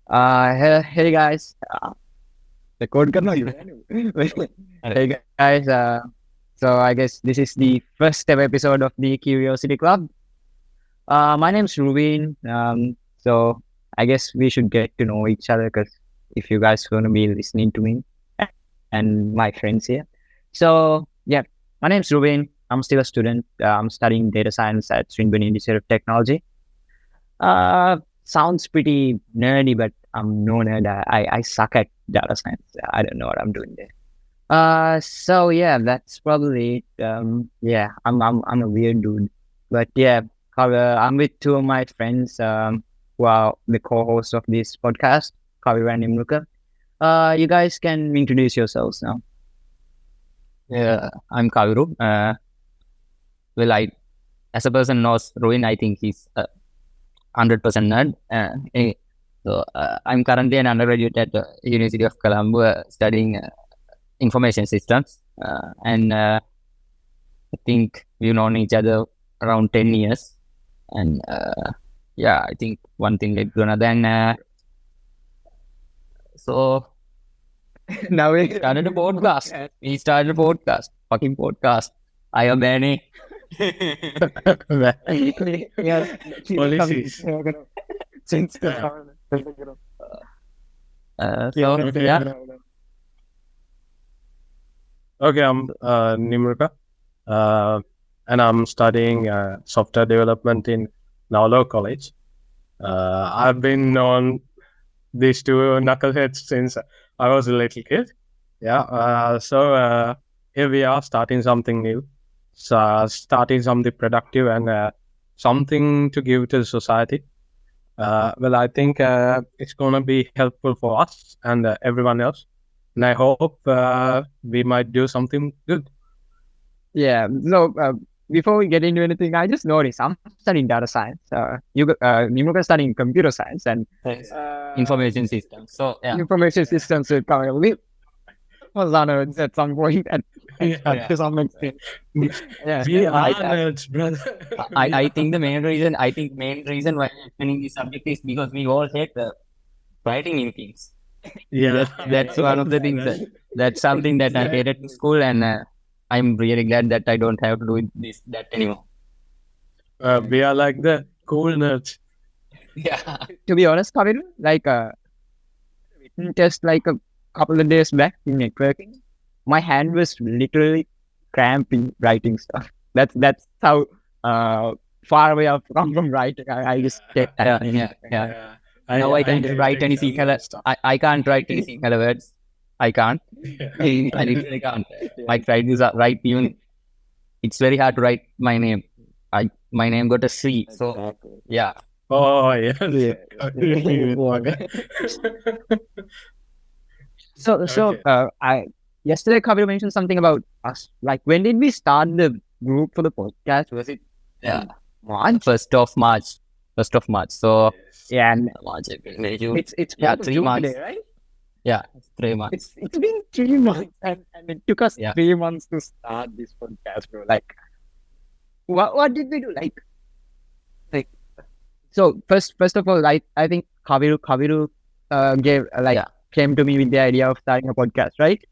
Hey guys, record करना ही है. Hey guys, so I guess this is the first ever episode of the Curiosity Club. My name's Rubin. So I guess we should get to know each other because if you guys going to be listening to me and my friends here. So yeah, my name's Rubin. I'm still a student. I'm studying data science at Swinburne Institute of Technology. Sounds pretty nerdy, but I'm no nerd. I suck at data science. I don't know what I'm doing there. So yeah, that's probably it. Yeah, I'm a weird dude, but yeah, I'm with two of my friends. Who are the co-hosts of this podcast, Kavira and Imruka. You guys can introduce yourselves now. Yeah, I'm Kaviru. As a person knows Ruin, I think he's 100% nerd. I'm currently an undergraduate at the University of Colombo studying information systems. I think we've known each other around 10 years. And I think one thing led to another. So now we started a podcast. We started a podcast. Fucking podcast. I am Benny. Policies. Okay, I'm Nimruka, and I'm studying software development in Nowlo College. I've been on these two knuckleheads since I was a little kid. So here we are starting something new, starting something productive and something to give to the society. I think it's going to be helpful for us and everyone else. And I hope we might do something good. Yeah. So before we get into anything, I just noticed I'm studying data science. Nimruka studying computer science and Information systems. So yeah, information systems are coming. We was on nerds at some point to some extent. Yeah. We are nerds, brother. I think the main reason why I'm explaining this subject is because we all hate the writing in things. Yeah, That's one of the things that's something that I hated in school, and I'm really glad that I don't have to do that anymore. We are like the cool nerds. Yeah. To be honest, Kavin, just like a couple of days back in networking, my hand was literally cramping writing stuff. That's how far away I've come from writing. I just get Yeah. Now I can't write any single. I can't write any single words. I can't. I literally can't. My write even. It's very hard to write my name. My name got a C. So yeah. Oh yeah. I yesterday Kavir mentioned something about us. Like, when did we start the group for the podcast? Was it March? 1st of March. 1st of March. So Yeah, and March, April, May, June. it's 3 June months. today, right? Yeah, it's 3 months. It's been 3 months, and it took us Yeah. 3 months to start this podcast, bro. Like, what did we do? Like, so first of all, I think Kaviru came to me with the idea of starting a podcast, right?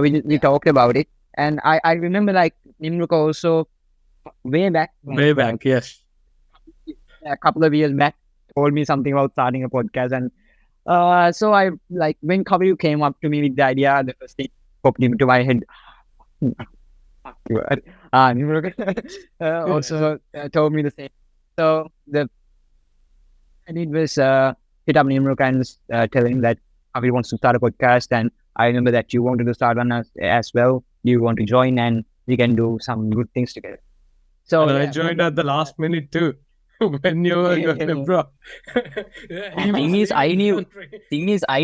We talked about it, and I remember like Nimruka also way back, Yes. a couple of years back, told me something about starting a podcast, and so I like when Kaviru came up to me with the idea, the first thing popped into my head. Nimruka also told me the same. So I did was hit up Nimruka and tell him that Kaviru wants to start a podcast, and I remember that you wanted to start one as well. You want to join, and we can do some good things together. So And I joined at the last minute too. When you were going, bro. Thing is, I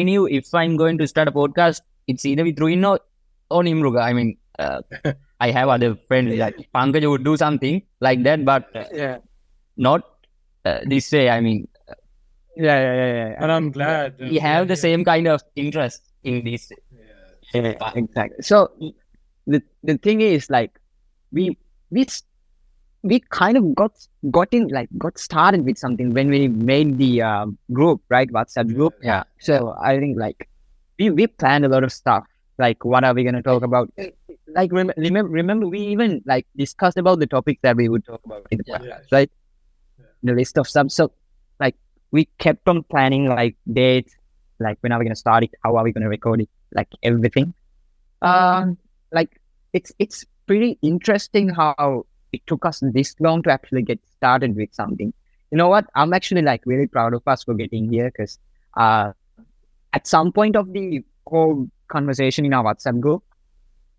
knew if I'm going to start a podcast, it's either with Ruin or Nimruga. I mean, I have other friends like Pankaj would do something like that, but not this way. I mean, yeah. And I'm glad we have the same kind of interest in this. Exactly. So the thing is, like, we we kind of got started with something when we made the group, right? WhatsApp group. Yeah. So I think like we planned a lot of stuff. Like what are we gonna talk about? Like remember we even like discussed about the topics that we would talk about in the Yeah. podcast, right? The list of stuff. So like we kept on planning like dates, like when are we gonna start it, how are we gonna record it, like everything. Like it's pretty interesting how it took us this long to actually get started with something. You know what? I'm actually like really proud of us for getting here because at some point of the whole conversation in our WhatsApp group,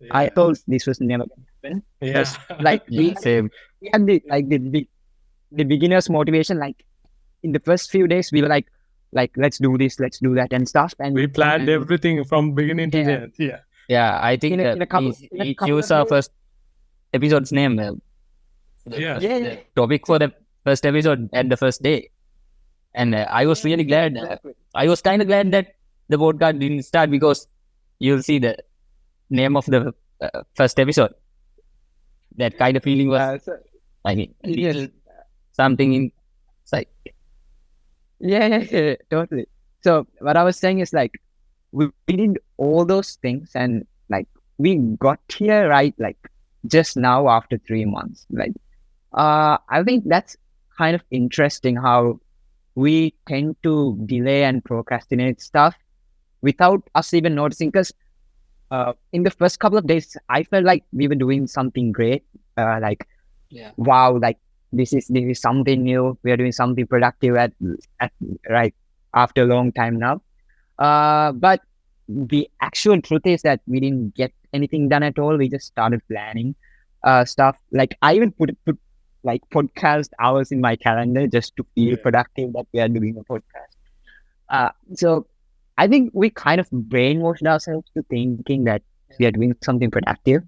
I thought this was never gonna happen. Yes. Like Yeah, same. we had the beginner's motivation. Like in the first few days, we were like let's do this, let's do that, and stuff. And We planned everything from beginning to Yeah. the end. Yeah. Yeah, I think In a couple- we, in a we couple choose of our days- first episode's name. Yeah. The topic for the first episode at the first day. And I was really glad. I was kind of glad that the podcast didn't start because you'll see the name of the first episode. That kind of feeling was, I mean, a little something inside. Yeah, totally. So what I was saying is like we did all those things and like we got here right like just now after 3 months. Like I think that's kind of interesting how we tend to delay and procrastinate stuff without us even noticing. Because in the first couple of days, I felt like we were doing something great. Like wow, like this is something new. We are doing something productive at right after a long time now. But the actual truth is that we didn't get anything done at all. We just started planning stuff. Like I even put like podcast hours in my calendar just to feel productive that we are doing a podcast. So I think we kind of brainwashed ourselves to thinking that we are doing something productive.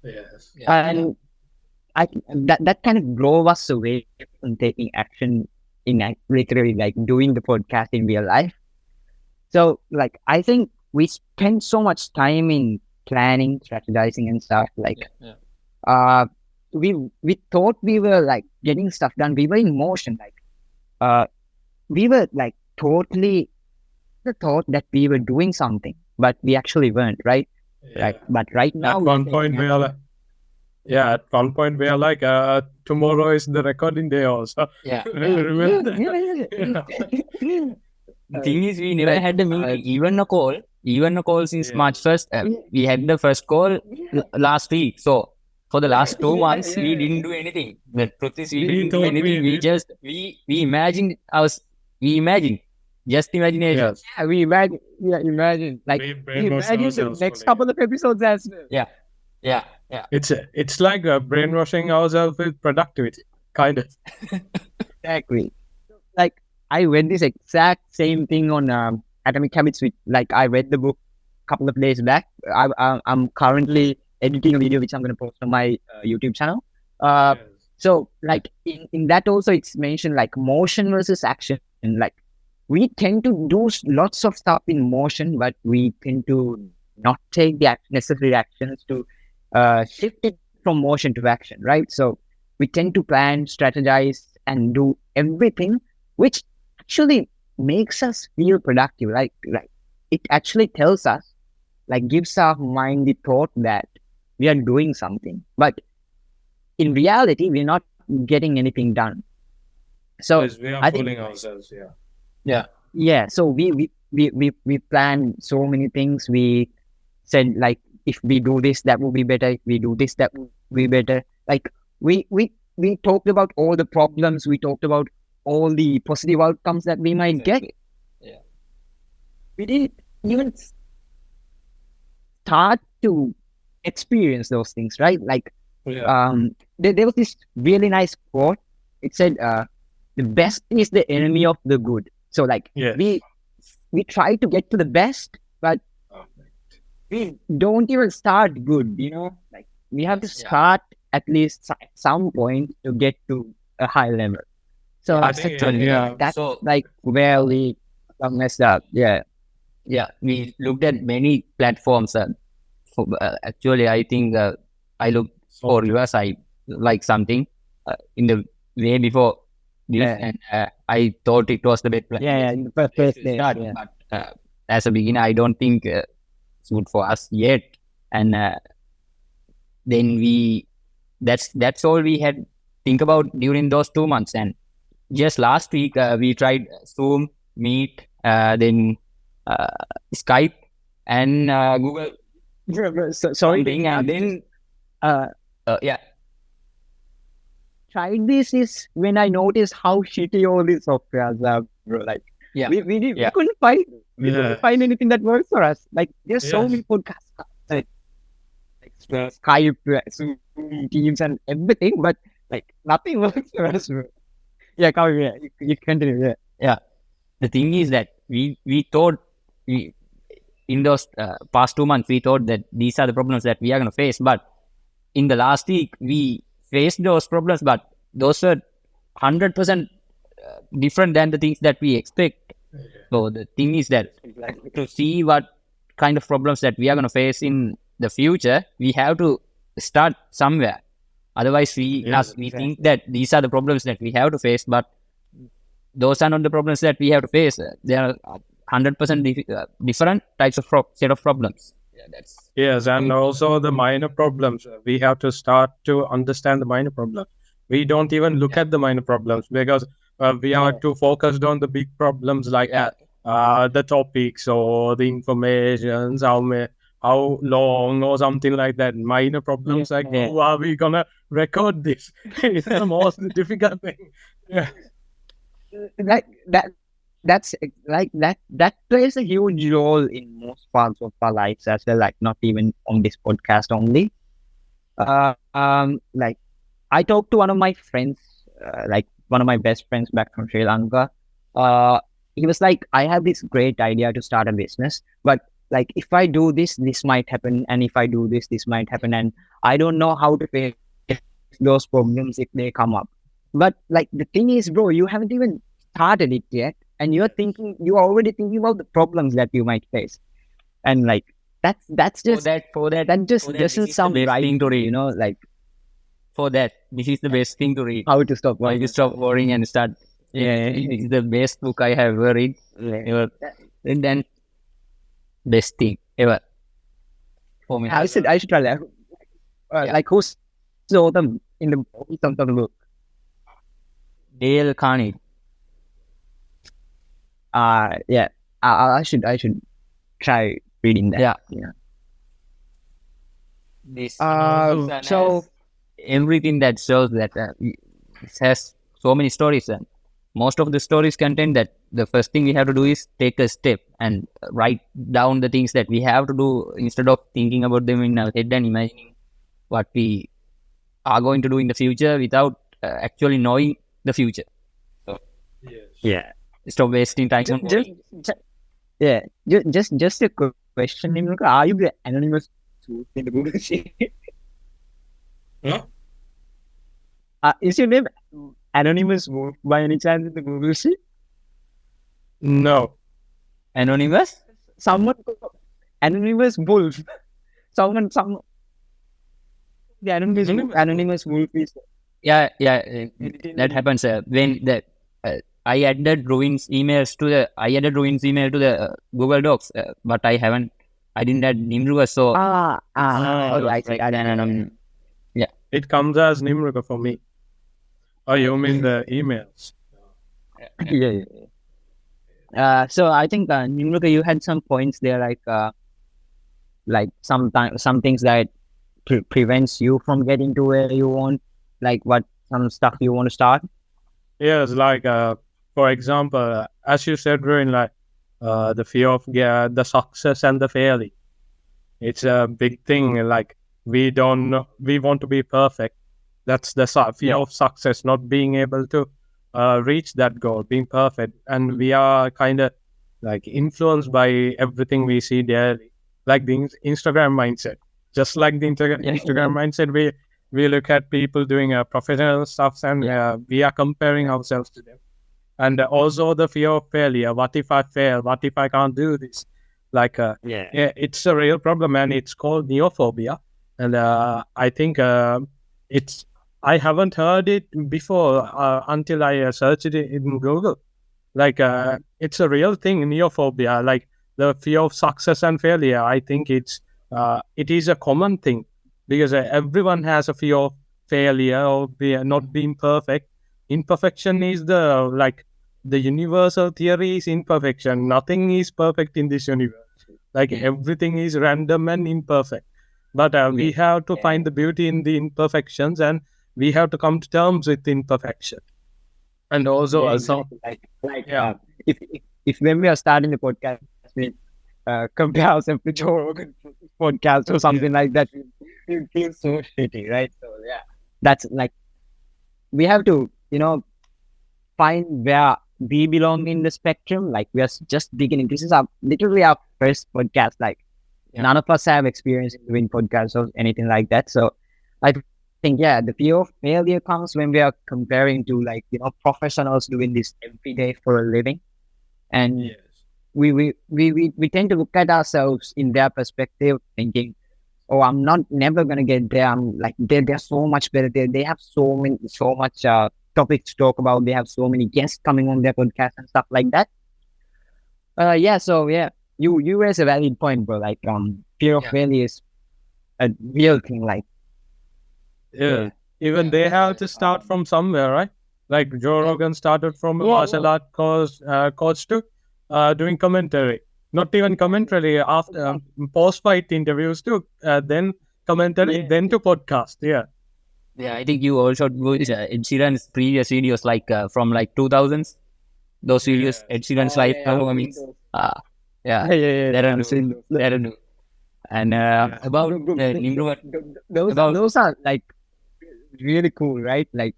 Yes. And that kind of drove us away from taking action in literally like doing the podcast in real life. So like I think we spend so much time in planning, strategizing and stuff. Like we thought we were like getting stuff done. We were in motion. Like we were like totally the thought that we were doing something, but we actually weren't, right? Like but right now At one point we are like, at one point we are like, tomorrow is the recording day also. Yeah. Remember that? The thing is, we never had a meeting, even a call since March 1st. We had the first call last week. So for the last 2 months, we didn't do anything. The truth is, we didn't do thought anything. we We just, we imagined just imagination. Yes. Yeah, we imagine like We we brainwash imagine the ourselves next fully. couple of episodes as well. Yeah. It's like brainwashing ourselves with productivity, kind of. Exactly. Like I read this exact same thing on Atomic Habits. Which like I read the book a couple of days back. I'm currently editing a video which I'm going to post on my YouTube channel. So like in that also it's mentioned like motion versus action. And like we tend to do lots of stuff in motion, but we tend to not take the necessary actions to shift it from motion to action, right? So we tend to plan, strategize, and do everything, which actually makes us feel productive. Like it actually tells us, like gives our mind the thought that we are doing something, but in reality, we're not getting anything done. So Yes, we are I think fooling ourselves. yeah. So we planned so many things. We said like if we do this, that will be better. If we do this, that will be better. Like we talked about all the problems. We talked about all the positive outcomes that we might get. Yeah. We didn't even start to experience those things, right? Like there was this really nice quote. It said, "The best is the enemy of the good." So like we try to get to the best, but we don't even start good. You know, like we have to start at least at some point to get to a high level. So I think, that's So like where we messed up. Yeah. we looked at many platforms. Actually, I think I looked for US. I like something. in the way before this, Yeah. and I thought it was the best plan. Yeah, in the first Place place. to start. Yeah. But as a beginner, I don't think it's good for us yet. And then that's all we had think about during those 2 months. And just last week we tried Zoom, Meet, then uh, Skype, and Google Bro, sorry, something, and then uh, yeah, tried this is when I noticed how shitty all these softwares are, bro. Like, yeah, we couldn't find Yeah. anything that works for us. Like, there's so Yes. many podcasts, like Skype, Zoom, Teams, and everything, but like nothing works for us, bro. Yeah, Kavya, yeah, you continue. Yeah. The thing is that we thought we in those past 2 months we thought that these are the problems that we are going to face, but in the last week we faced those problems, but those were 100% different than the things that we expect. So the thing is that to see what kind of problems that we are going to face in the future, we have to start somewhere. Otherwise, we think that these are the problems that we have to face, but those are not the problems that we have to face. There are 100% different types of set of problems. Yeah, that's Yes, and also the minor problems. We have to start to understand the minor problems. We don't even look at the minor problems because we are too focused on the big problems like the topics or the informations, how long or something like that. Minor problems like how are we gonna record this? It's the most difficult thing. Yeah. Like that's like that plays a huge role in most parts of our lives as well, like not even on this podcast only. Like I talked to one of my friends, like one of my best friends back from Sri Lanka. He was like, I have this great idea to start a business, but like if I do this, this might happen, and if I do this, this might happen, and I don't know how to face those problems if they come up. But like the thing is, bro, you haven't even started it yet, and you're already thinking about the problems that you might face, and like that's just that just doesn't sound right thing to to me, read. like For that, this is the best thing to read. how to stop Why you stop worrying and start? This is the best book I have ever read. Ever. And then best thing ever for me. I should try that. Like who's the author in the book? Dale Carnegie. Yeah, I should try reading that. Yeah. This So everything that shows that it has so many stories, and most of the stories contain that the first thing we have to do is take a step and write down the things that we have to do instead of thinking about them in our head and imagining what we are going to do in the future without actually knowing the future. So yeah, stop wasting time on worrying. just a question, Nimruka, are you the anonymous truth in the Google sheet? Huh? Is your name Anonymous Wolf by any chance in the Google sheet? No. Anonymous? Someone Anonymous Wolf. Some the anonymous wolf is Yeah, that happens when that I added Ruin's emails to the email to the Google Docs, but I didn't add Nimruga, so yeah. It comes as Nimruka for me. Oh, you mean the emails? yeah. So I think Nimruka, you had some points there, like some things that prevents you from getting to where you want, like some stuff you want to start. Yes, like for example, as you said, Ruin, like the fear of the success and the failing. It's a big thing. Like we want to be perfect. That's the fear of success, not being able to reach that goal, being perfect, and we are kind of like influenced by everything we see daily, like the Instagram mindset. Just like the Instagram mindset, we look at people doing professional stuff, and we are comparing ourselves to them. And also the fear of failure. What if I fail? What if I can't do this? Like, it's a real problem, and it's called Neophobia. And I think it's I haven't heard it before until I searched it in Google. Like it's a real thing, neophobia, like the fear of success and failure. I think it is a common thing because everyone has a fear of failure or not being perfect. Imperfection is the universal theory is imperfection. Nothing is perfect in this universe. Like everything is random and imperfect, but we have to find the beauty in the imperfections, and we have to come to terms with imperfection. And also yeah. If when we are starting the podcast, we compare ourselves to Joe Rogan podcast or something like that, we feel so shitty, right? So yeah, that's like we have to, find where we belong in the spectrum. Like we are just beginning. This is literally our first podcast. Like none of us have experience in doing podcasts or anything like that. So I think the fear of failure comes when we are comparing to professionals doing this every day for a living, and we tend to look at ourselves in their perspective, thinking, oh, I'm not never gonna get there. I'm like they're so much better. They have so much topics to talk about. They have so many guests coming on their podcast and stuff like that. So you raise a valid point, bro. Like fear of failure is a real thing. Like even they have to start from somewhere, right? Like Joe Rogan started from a martial art coach to doing commentary. Not even commentary, after post-fight interviews to then commentary, then to podcast. I think you also watched Ed Sheeran's previous videos, like from like 2000s. Those videos, Ed Sheeran's life performance. They're new. And about Nimrod, those are like really cool, right? Like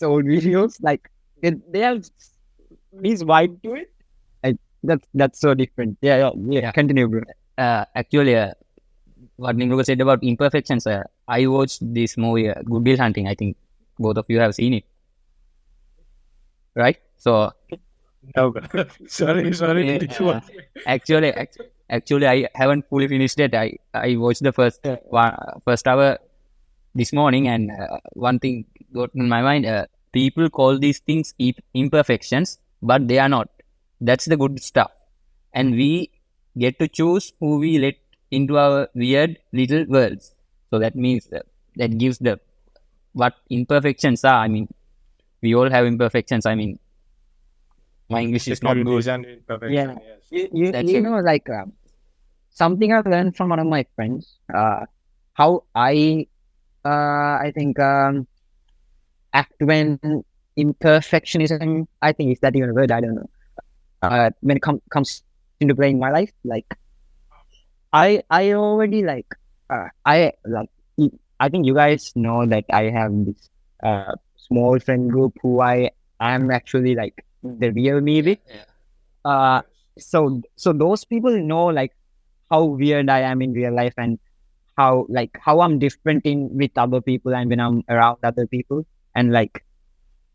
old videos, like they have this vibe to it. That's so different. Continue, bro. Actually, what Nimrod said about imperfections, I watched this movie, Good Will Hunting. I think both of you have seen it, right? So No, sorry. Actually, I haven't fully finished it. I watched the first hour this morning, and one thing got in my mind. People call these things imperfections, but they are not. That's the good stuff, and we get to choose who we let into our weird little worlds. So that means that gives the what imperfections are. I mean, we all have imperfections. I mean, my English is not good. You know, like something I've learned from one of my friends. How I think act when imperfectionism. I think is that even a word? I don't know. When it comes into play in my life, like I already like I think you guys know that I have this small friend group who I am actually like the real me with. So those people know like how weird I am in real life, and how I'm different with other people and when I'm around other people. And like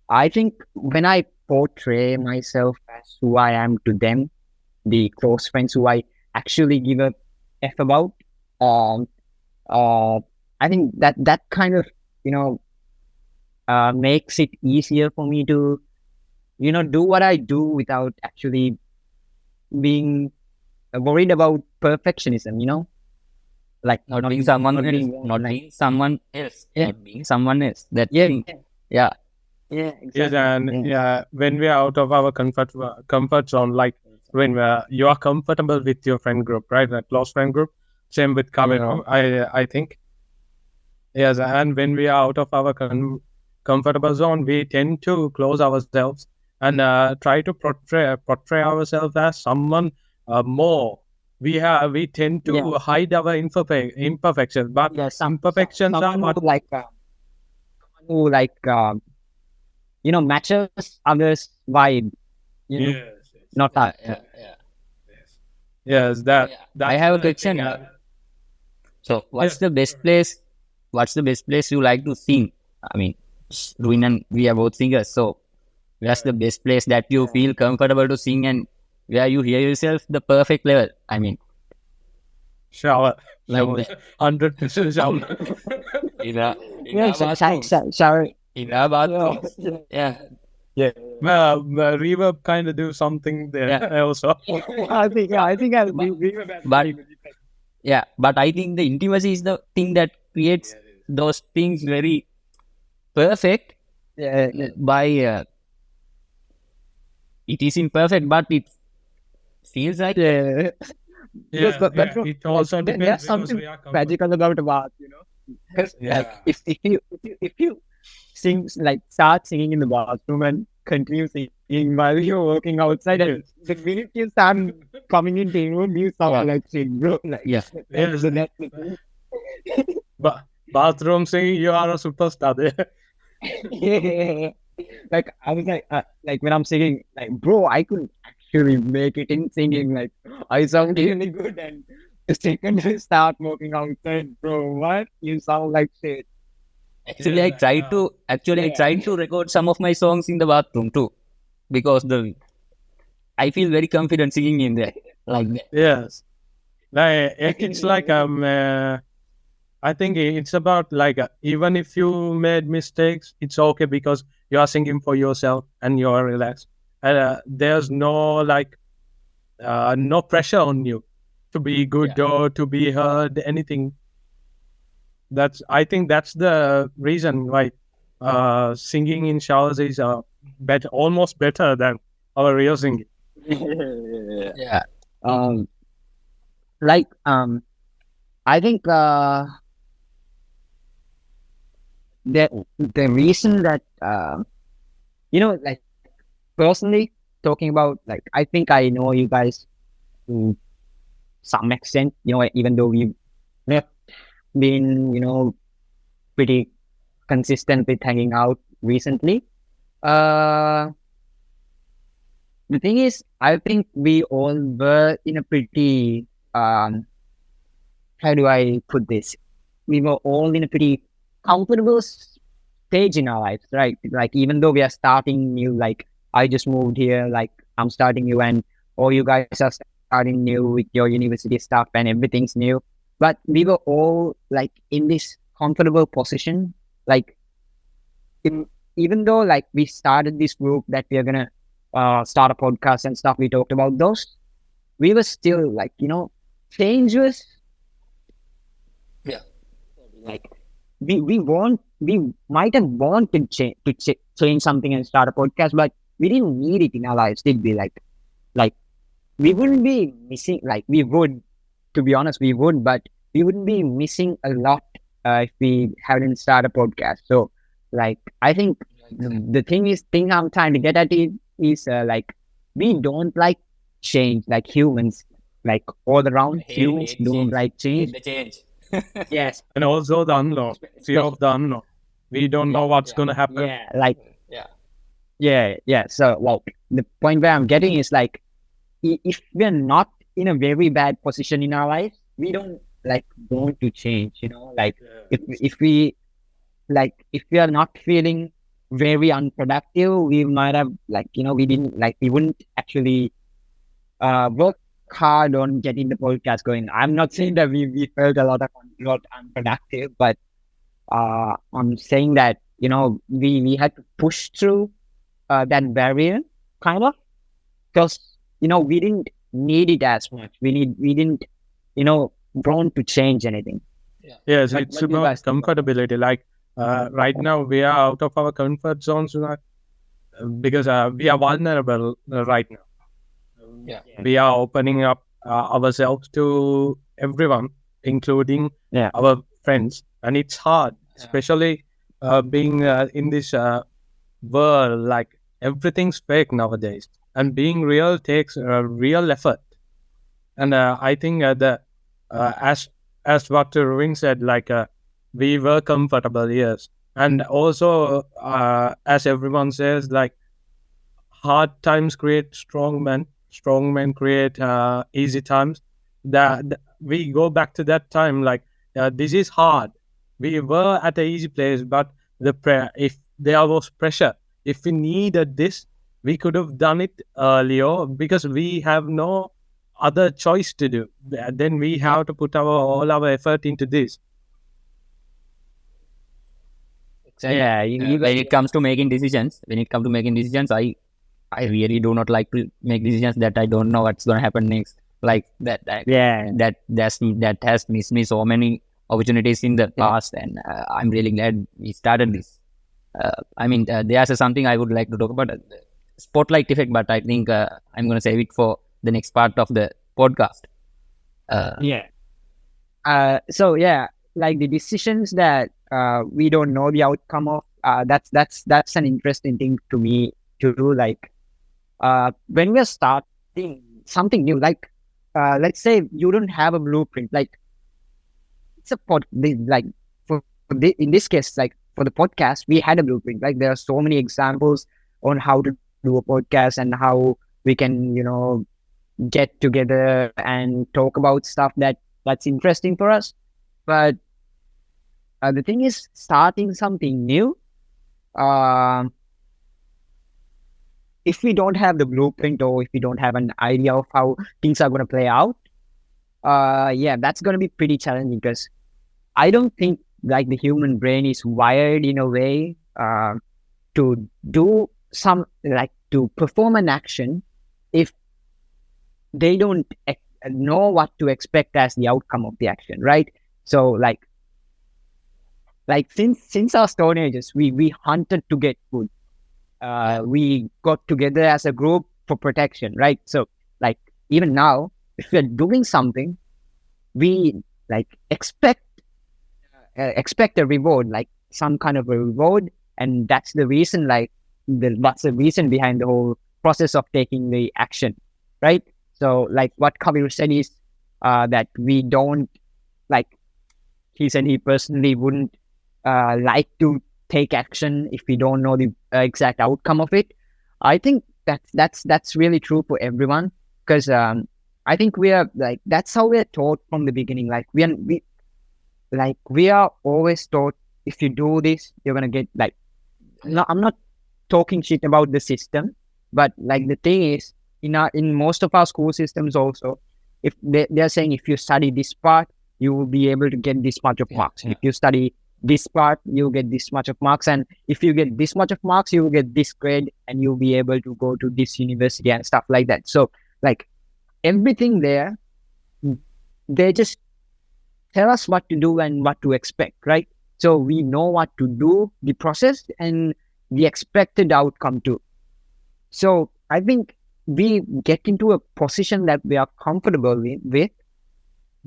I think when I portray myself as who I am to them, the close friends who I actually give a F about, I think that kind of makes it easier for me to do what I do without actually being worried about perfectionism, like not being someone else, not being someone else, not being someone else. That thing. Exactly. Yes, and when we are out of our comfort zone, like when you are comfortable with your friend group, right? That close friend group. Same with Camino, I think. Yes, and when we are out of our comfortable zone, we tend to close ourselves and try to portray ourselves as someone more. We tend to hide our imperfections, but imperfections are what who matches others' vibe. Not us. Yes, that. I have a question. So, what's the best place? What's the best place you like to sing? I mean, Ruin and we are both singers. So, where's the best place that you feel comfortable to sing and where you hear yourself the perfect level? I mean, shower. like 100% shower. shower. In our bathroom. Yeah. Reverb kind of do something there also. I think we were But yeah, but I think the intimacy is the thing that creates those things very perfect. By it is imperfect, but it feels like yeah. It also There's depends because something we are magical about a bath, you know. Because Yeah. if you start singing in the bathroom and continue singing while you're working outside, and the minute you start coming into the room, you sound like sing, bro. Like Yeah. Yes. that's the thing. Bathroom singing, you are a superstar there. Yeah. Like I was like when I'm singing, like bro, I could actually make it in singing. Like I sound really good, and the second you start working outside, bro, what you sound like shit. actually I tried to record some of my songs in the bathroom too, because I feel very confident singing in there like that. Yes. It's like I think it's about like even if you made mistakes, it's okay because you are singing for yourself and you are relaxed, and there's no no pressure on you to be good or to be heard. Anything. I think that's the reason why singing in showers is almost better than our real singing. Yeah. Um, like I think the reason that like personally talking about, like I think I know you guys to some extent, even though we've not been pretty consistent with hanging out recently. Uh, the thing is, I think we all were in a pretty how do I put this? We were all in a pretty comfortable stage in our lives, right? Like even though we are starting new, like I just moved here, like I'm starting new, and all you guys are starting new with your university stuff, and everything's new. But we were all like in this comfortable position, like in, even though like we started this group that we are gonna start a podcast and stuff, we talked about those. We were still like change was Yeah. like we might have wanted change something and start a podcast, but we didn't need it in our lives, did we? Like we wouldn't be missing, like we would, to be honest, we would, but we wouldn't be missing a lot if we hadn't started a podcast. So like I think the thing I'm trying to get at is like we don't like change, like humans, like all around humans don't like change. The change. Yes. And also the unknown, fear of the unknown. We don't know what's gonna happen. Yeah, like Yeah. yeah. So like the point where I'm getting is like if we're not in a very bad position in our life, we don't like want to change. Like if we if we are not feeling very unproductive, we might have we wouldn't actually work hard on getting the podcast going. I'm not saying that we felt lot unproductive, but I'm saying that we had to push through that barrier, kind of, because we didn't need it as much. We didn't want to change anything. Yes, What it's do you about guys think about that? comfortability. Like right now, we are out of our comfort zones because we are vulnerable right now. Yeah. We are opening up ourselves to everyone, including our friends, and it's hard, especially being in this world. Like everything's fake nowadays, and being real takes real effort. And I think as what Roving said, we were comfortable, yes, and also as everyone says, like hard times create strong men create easy times. That we go back to that time, like this is hard. We were at an easy place, but if there was pressure, if we needed this, we could have done it earlier because we have no other choice to do. Then we have to put all our effort into this. Yeah, when it comes to making decisions, I really do not like to make decisions that I don't know what's going to happen next. Like that, yeah, that has missed me so many opportunities in the past, and I'm really glad we started this. There's something I would like to talk about, spotlight effect, but I think I'm going to save it for the next part of the podcast. yeah. So yeah, like the decisions that we don't know the outcome of. That's an interesting thing to me to do. Like when we're starting something new, like let's say you don't have a blueprint. Like it's a like in this case, like for the podcast, we had a blueprint. Like there are so many examples on how to do a podcast and how we can, get together and talk about stuff that's interesting for us. But the thing is, starting something new, um, if we don't have the blueprint or if we don't have an idea of how things are going to play out, yeah, that's going to be pretty challenging because I don't think like the human brain is wired in a way to do to perform an action if they don't know what to expect as the outcome of the action, right? So like since our stone ages, we hunted to get food. We got together as a group for protection, right? So like even now, if we're doing something, we like expect a reward, like some kind of a reward, and that's the reason, that's the reason behind the whole process of taking the action, right? So like what Kabir said is that we don't like. He said he personally wouldn't like to take action if we don't know the exact outcome of it. I think that's really true for everyone because I think we are like that's how we're taught from the beginning. Like we are always taught if you do this, you're gonna get like. No, I'm not talking shit about the system, but like the thing is, in most of our school systems also, if they're saying if you study this part, you will be able to get this much of marks. If you study this part, you get this much of marks, and if you get this much of marks, you will get this grade, and you'll be able to go to this university and stuff like that. So like everything there, they just tell us what to do and what to expect, right? So we know what to do, the process, and the expected outcome too. So I think we get into a position that we are comfortable with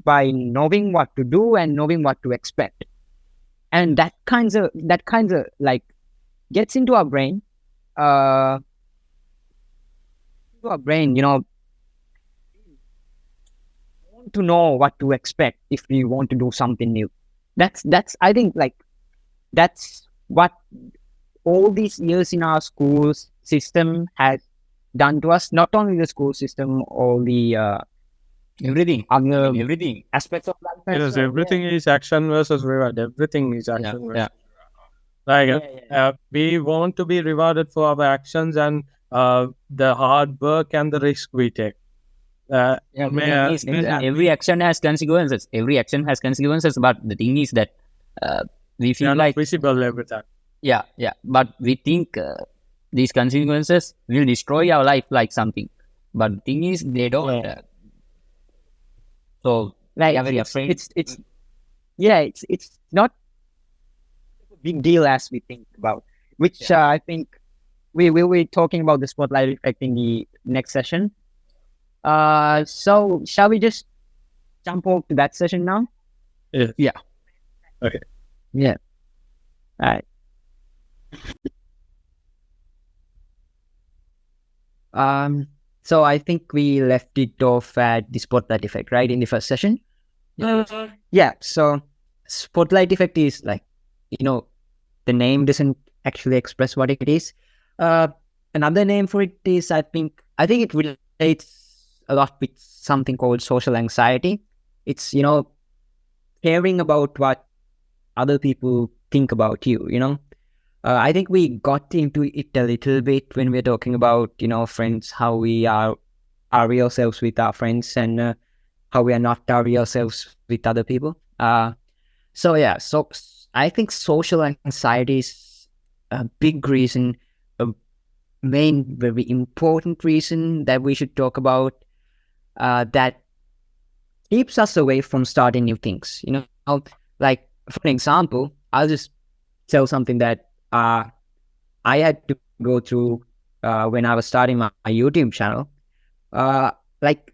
by knowing what to do and knowing what to expect. And that kinds of like gets into our brain, want to know what to expect if we want to do something new. That's I think like that's what all these years in our schools system has done to us. Not only the school system, all the everything aspects of life. Because everything is action versus reward. Everything is action versus reward. Like we want to be rewarded for our actions and the hard work and the risk we take. Every action has consequences. But the thing is that we feel like visible every time. But we think these consequences will destroy our life like something. But the thing is, they don't. So like very afraid. It's not a big deal as we think about. Which I think we will be talking about the spotlight effect in the next session. So shall we just jump over to that session now? Yeah. Okay. Yeah. All right. So I think we left it off at the spotlight effect, right, in the first session. Yeah. So spotlight effect is like, the name doesn't actually express what it is. Another name for it is, I think it relates a lot with something called social anxiety. It's, caring about what other people think about you, I think we got into it a little bit when we're talking about, friends, how we are our real selves with our friends and how we are not our real selves with other people. So I think social anxiety is a big reason, a main, very important reason that we should talk about, that keeps us away from starting new things. Like for an example, I'll just tell something that I had to go through when I was starting my YouTube channel. Uh, like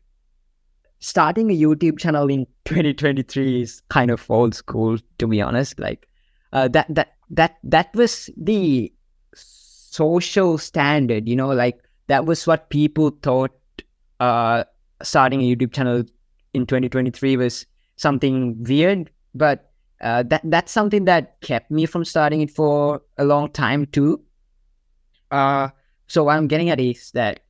starting a YouTube channel in 2023 is kind of old school, to be honest. Like that was the social standard, like that was what people thought. Uh, Starting a YouTube channel in 2023 was something weird, but that's something that kept me from starting it for a long time too. So what I'm getting at is that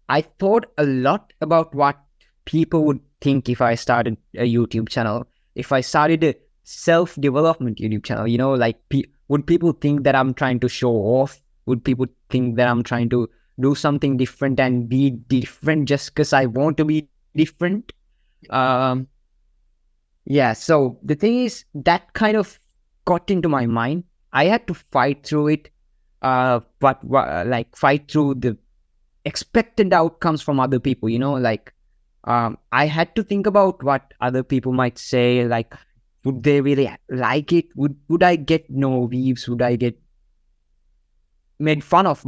I thought a lot about what people would think if I started a YouTube channel. If I started a self-development YouTube channel, like would people think that I'm trying to show off? Would people think that I'm trying to do something different and be different just because I want to be different? Um, yeah. So the thing is that kind of got into my mind. I had to fight through it. Like fight through the expected outcomes from other people, like I had to think about what other people might say, like would they really like it, would I get no views, would I get made fun of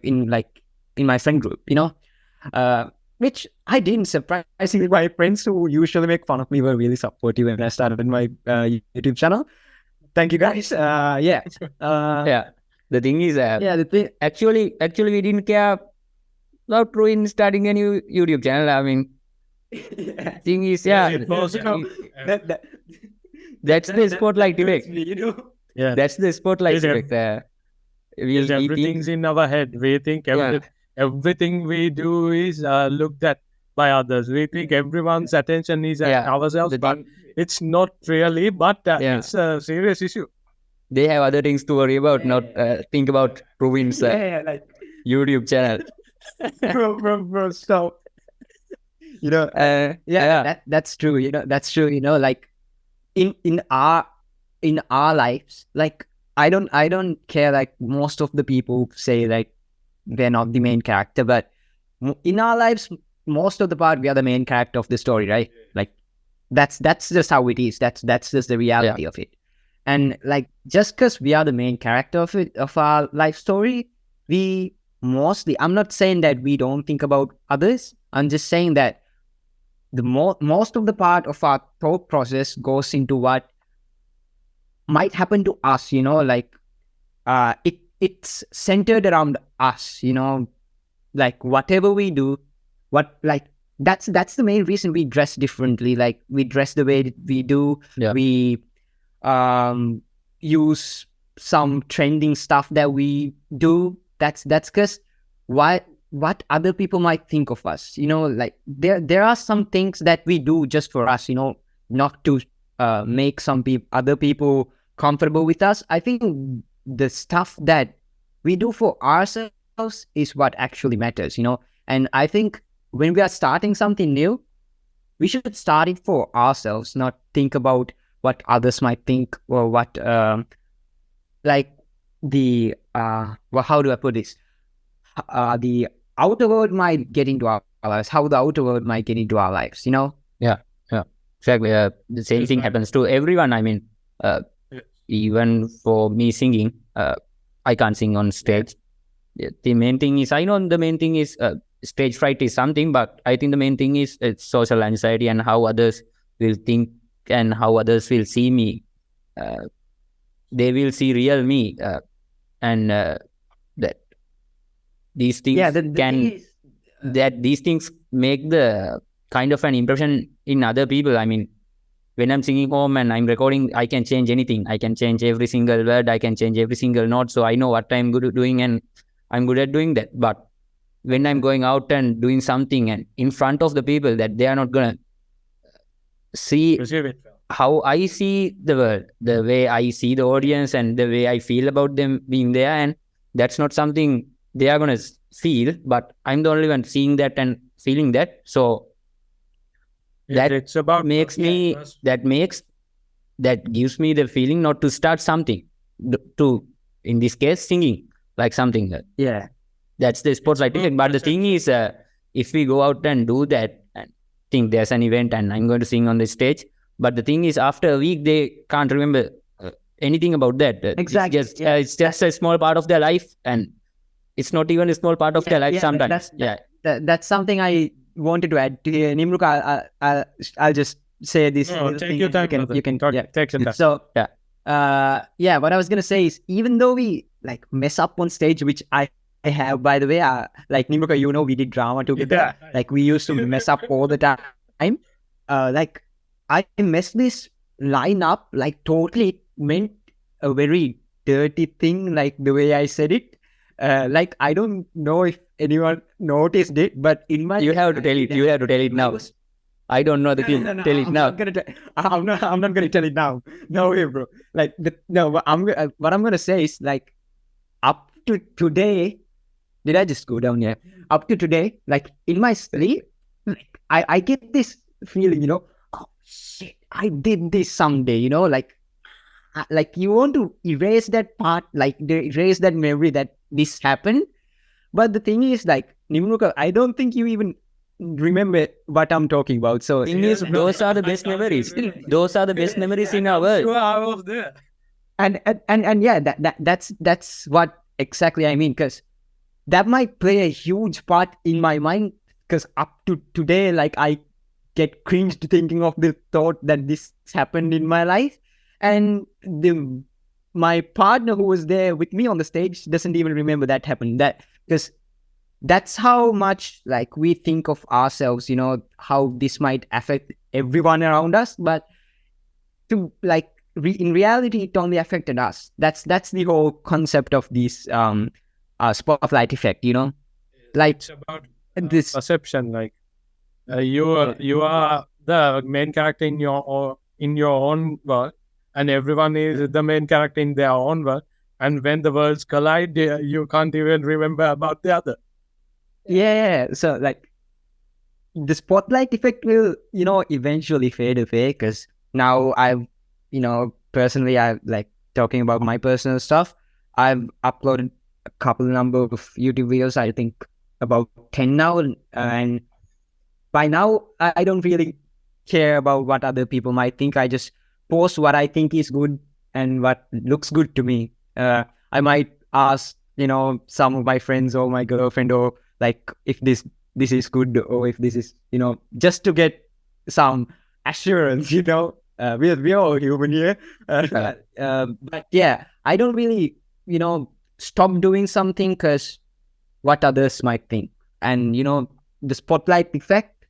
in my friend group, which I didn't. Surprisingly, my friends who usually make fun of me were really supportive when I started in my YouTube channel. Thank you guys. Yeah. Yeah. The thing is, Yeah, the thing. actually, we didn't care about Ruin starting a new YouTube channel. I mean, thing is, that's the spotlight effect. Yeah, That's the spotlight effect. Everything's in our head. We think everything we do is looked at by others. We think everyone's attention is at ourselves, but it's not really. But it's a serious issue. They have other things to worry about, not think about Ruin's like YouTube channel. bro, stop. That's true. That's true. Like in our lives, like I don't care. Like most of the people say like they're not the main character, but in our lives, most of the part we are the main character of the story, right? Like that's just how it is. That's just the reality of it. And like just because we are the main character of our life story, we mostly. I'm not saying that we don't think about others. I'm just saying that the most of the part of our thought process goes into what might happen to us, like it's centered around us, like whatever we do, that's the main reason we dress differently. Like we dress the way we do. We use some trending stuff that we do. That's because what other people might think of us, like there are some things that we do just for us, not to make other people comfortable with us. I think the stuff that we do for ourselves is what actually matters, and I think when we are starting something new, we should start it for ourselves, not think about what others might think, or what like the how do I put this, the outer world might get into our lives, how the outer world might get into our lives, Yeah, exactly. The same thing happens to everyone. I mean, even for me singing, I can't sing on stage. The main thing is, I know the main thing is stage fright is something, but I think the main thing is it's social anxiety and how others will think and how others will see me. They will see real me, and that these things these things make the kind of an impression in other people. I mean, when I'm singing home and I'm recording, I can change anything. I can change every single word. I can change every single note. So I know what I'm good at doing, and I'm good at doing that. But when I'm going out and doing something and in front of the people, that they are not gonna see how I see the world, the way I see the audience, and the way I feel about them being there, and that's not something they are gonna feel. But I'm the only one seeing that and feeling that. So that it's about makes that gives me the feeling not to start something, to, in this case, singing, like something. Yeah. That's the spotlight effect. But the thing is, if we go out and do that and think there's an event and I'm going to sing on the stage, but the thing is, after a week, they can't remember anything about that. Exactly. It's just a small part of their life, and it's not even a small part of their life sometimes. That's something I wanted to add to here. Nimruka, I'll just say this. No, take your time. You can take your time. So what I was gonna say is, even though we like mess up on stage, which I have, by the way, like Nimruka, you know, we did drama together. Like we used to mess up all the time. Like I messed this line up, like totally meant a very dirty thing, like the way I said it. Like I don't know if anyone noticed it, but in my you have to tell it. You have to tell it now. I don't know the thing. Tell it now. I'm not gonna tell it now. No way, bro. Like what I'm gonna say is, like, up to today. Did I just go down here? Up to today, like in my sleep, like I get this feeling, you know, oh shit, I did this someday, you know, like you want to erase that part, like erase that memory that this happened. But the thing is, like, Nimruka, I don't think you even remember what I'm talking about. So thing is, those are the best memories. Those are the best memories in our world. Sure, I was there. And yeah, that's what exactly I mean, because that might play a huge part in my mind, because up to today, like, I get cringed thinking of the thought that this happened in my life. And my partner who was there with me on the stage doesn't even remember that happened. That, because that's how much, like, we think of ourselves, you know, how this might affect everyone around us. But to, like, in reality, it only affected us. That's the whole concept of this spotlight effect, you know, like, it's about this perception. Like you are the main character in your own world, and everyone is the main character in their own world. And when the worlds collide, you can't even remember about the other. Yeah. So, like, the spotlight effect will, you know, eventually fade away, because now I've, you know, personally, I like talking about my personal stuff. I've uploaded a couple number of YouTube videos, I think about 10 now, and by now I don't really care about what other people might think. I just post what I think is good and what looks good to me. I might ask, you know, some of my friends or my girlfriend, or like, if this is good, or if this is, you know, just to get some assurance, you know. We're all human here. But yeah, I don't really, you know, stop doing something because what others might think. And, you know, the spotlight effect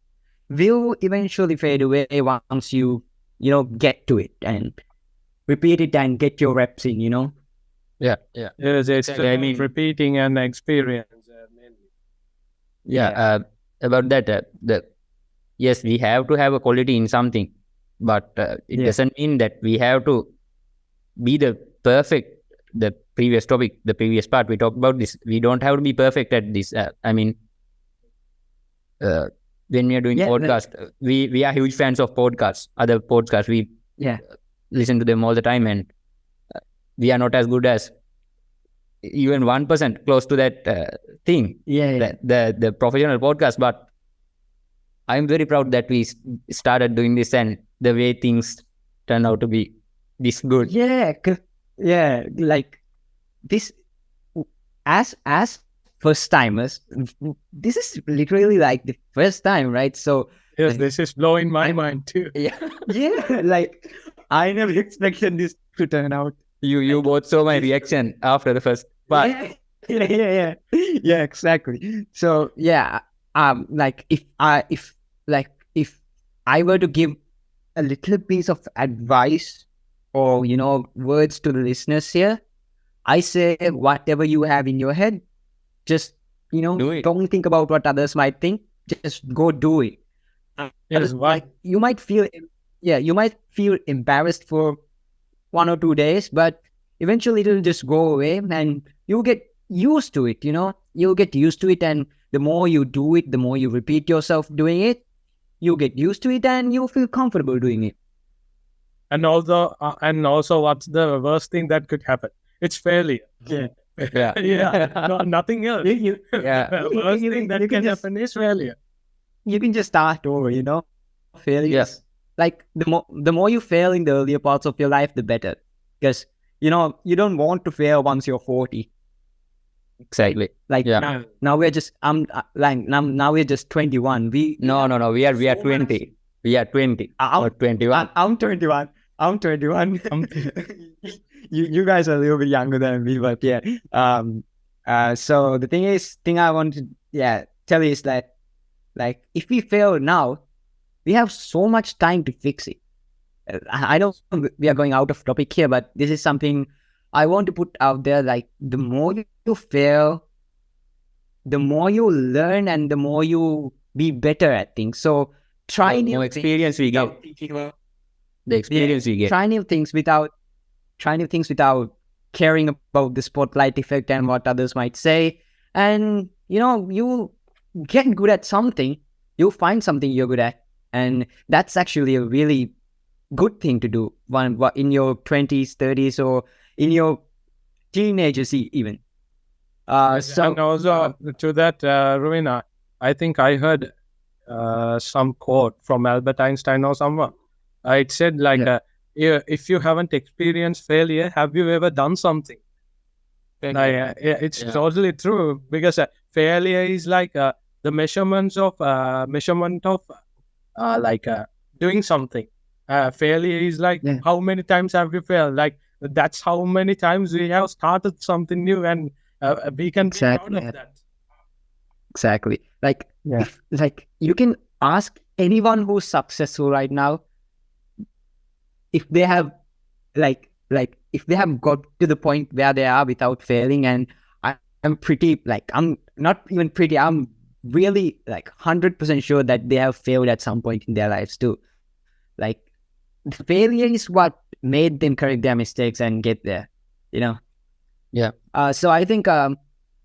will eventually fade away once you know, get to it and repeat it and get your reps in, you know. Yeah. Yes, it's I mean, repeating an experience. About that, yes, we have to have a quality in something, but it doesn't mean that we have to be the previous topic, the previous part we talked about this. We don't have to be perfect at this. I mean, when we are doing podcast, we are huge fans of podcasts, other podcasts. We listen to them all the time, and we are not as good as even 1% close to that thing. The professional podcast. But I'm very proud that we started doing this, and the way things turn out to be this good. Like this, as first timers, this is literally like the first time, right? So yes, like, this is blowing my mind too. Like, I never expected this to turn out. You both saw my reaction after the first part. Yeah, exactly. So like, if I were to give a little piece of advice, or, you know, words to the listeners here, I say, whatever you have in your head, just, you know, don't think about what others might think. Just go do it. Yes, like, you might feel embarrassed for 1 or 2 days, but eventually it'll just go away, and you'll get used to it. You know, you'll get used to it, and the more you do it, the more you repeat yourself doing it, you get used to it, and you feel comfortable doing it. and also what's the worst thing that could happen? It's failure. Yeah. Yeah, nothing else. Yeah. The worst thing that can happen is failure. You can just start over, you know. Failure Yeah. is like the more you fail in the earlier parts of your life, the better. Because you know you don't want to fail once you're 40. Exactly. Like Yeah. now we're just now we're just 21. No. We are 20. We are 20 or 21. I'm 21. I'm 21. You guys are a little bit younger than me, but yeah. So the thing I want to tell you is that like if we fail now, we have so much time to fix it. I know we are going out of topic here, but this is something I want to put out there. Like the more you fail, the more you learn and the more you be better at things. So try new more experience we get. The experience we get. Try new things without caring about the spotlight effect and what others might say. And you know, you get good at something, you'll find something you're good at. And that's actually a really good thing to do in your 20s, 30s, or in your teenagers even. And also to that, Rowena, I think I heard some quote from Albert Einstein or someone. It said like, if you haven't experienced failure, have you ever done something? It's totally true, because failure is like the measurement of doing something. Failure is like how many times have you failed? Like that's how many times we have started something new, and we can be proud of that. Exactly. Like like you can ask anyone who's successful right now if they have if they have got to the point where they are without failing. And I'm pretty I'm not even pretty, I'm really 100% sure that they have failed at some point in their lives too. Like failure is what made them correct their mistakes and get there, you know. So I think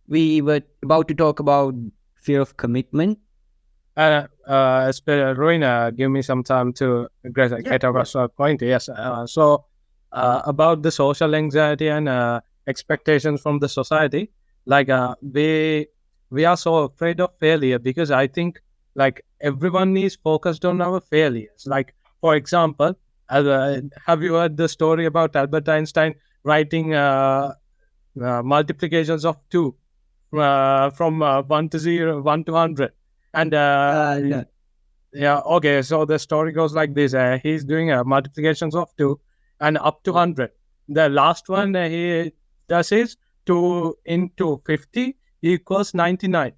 we were about to talk about fear of commitment. Rowena, give me some time to get across a point. Yes. About the social anxiety and expectations from the society, we are so afraid of failure, because I think everyone is focused on our failures. Like, for example, have you heard the story about Albert Einstein writing multiplications of 2 from 1 to 0, 1 to 100? And okay, so the story goes like this. He's doing multiplications of 2 and up to 100. The last one he does is 2 into 50 equals 99.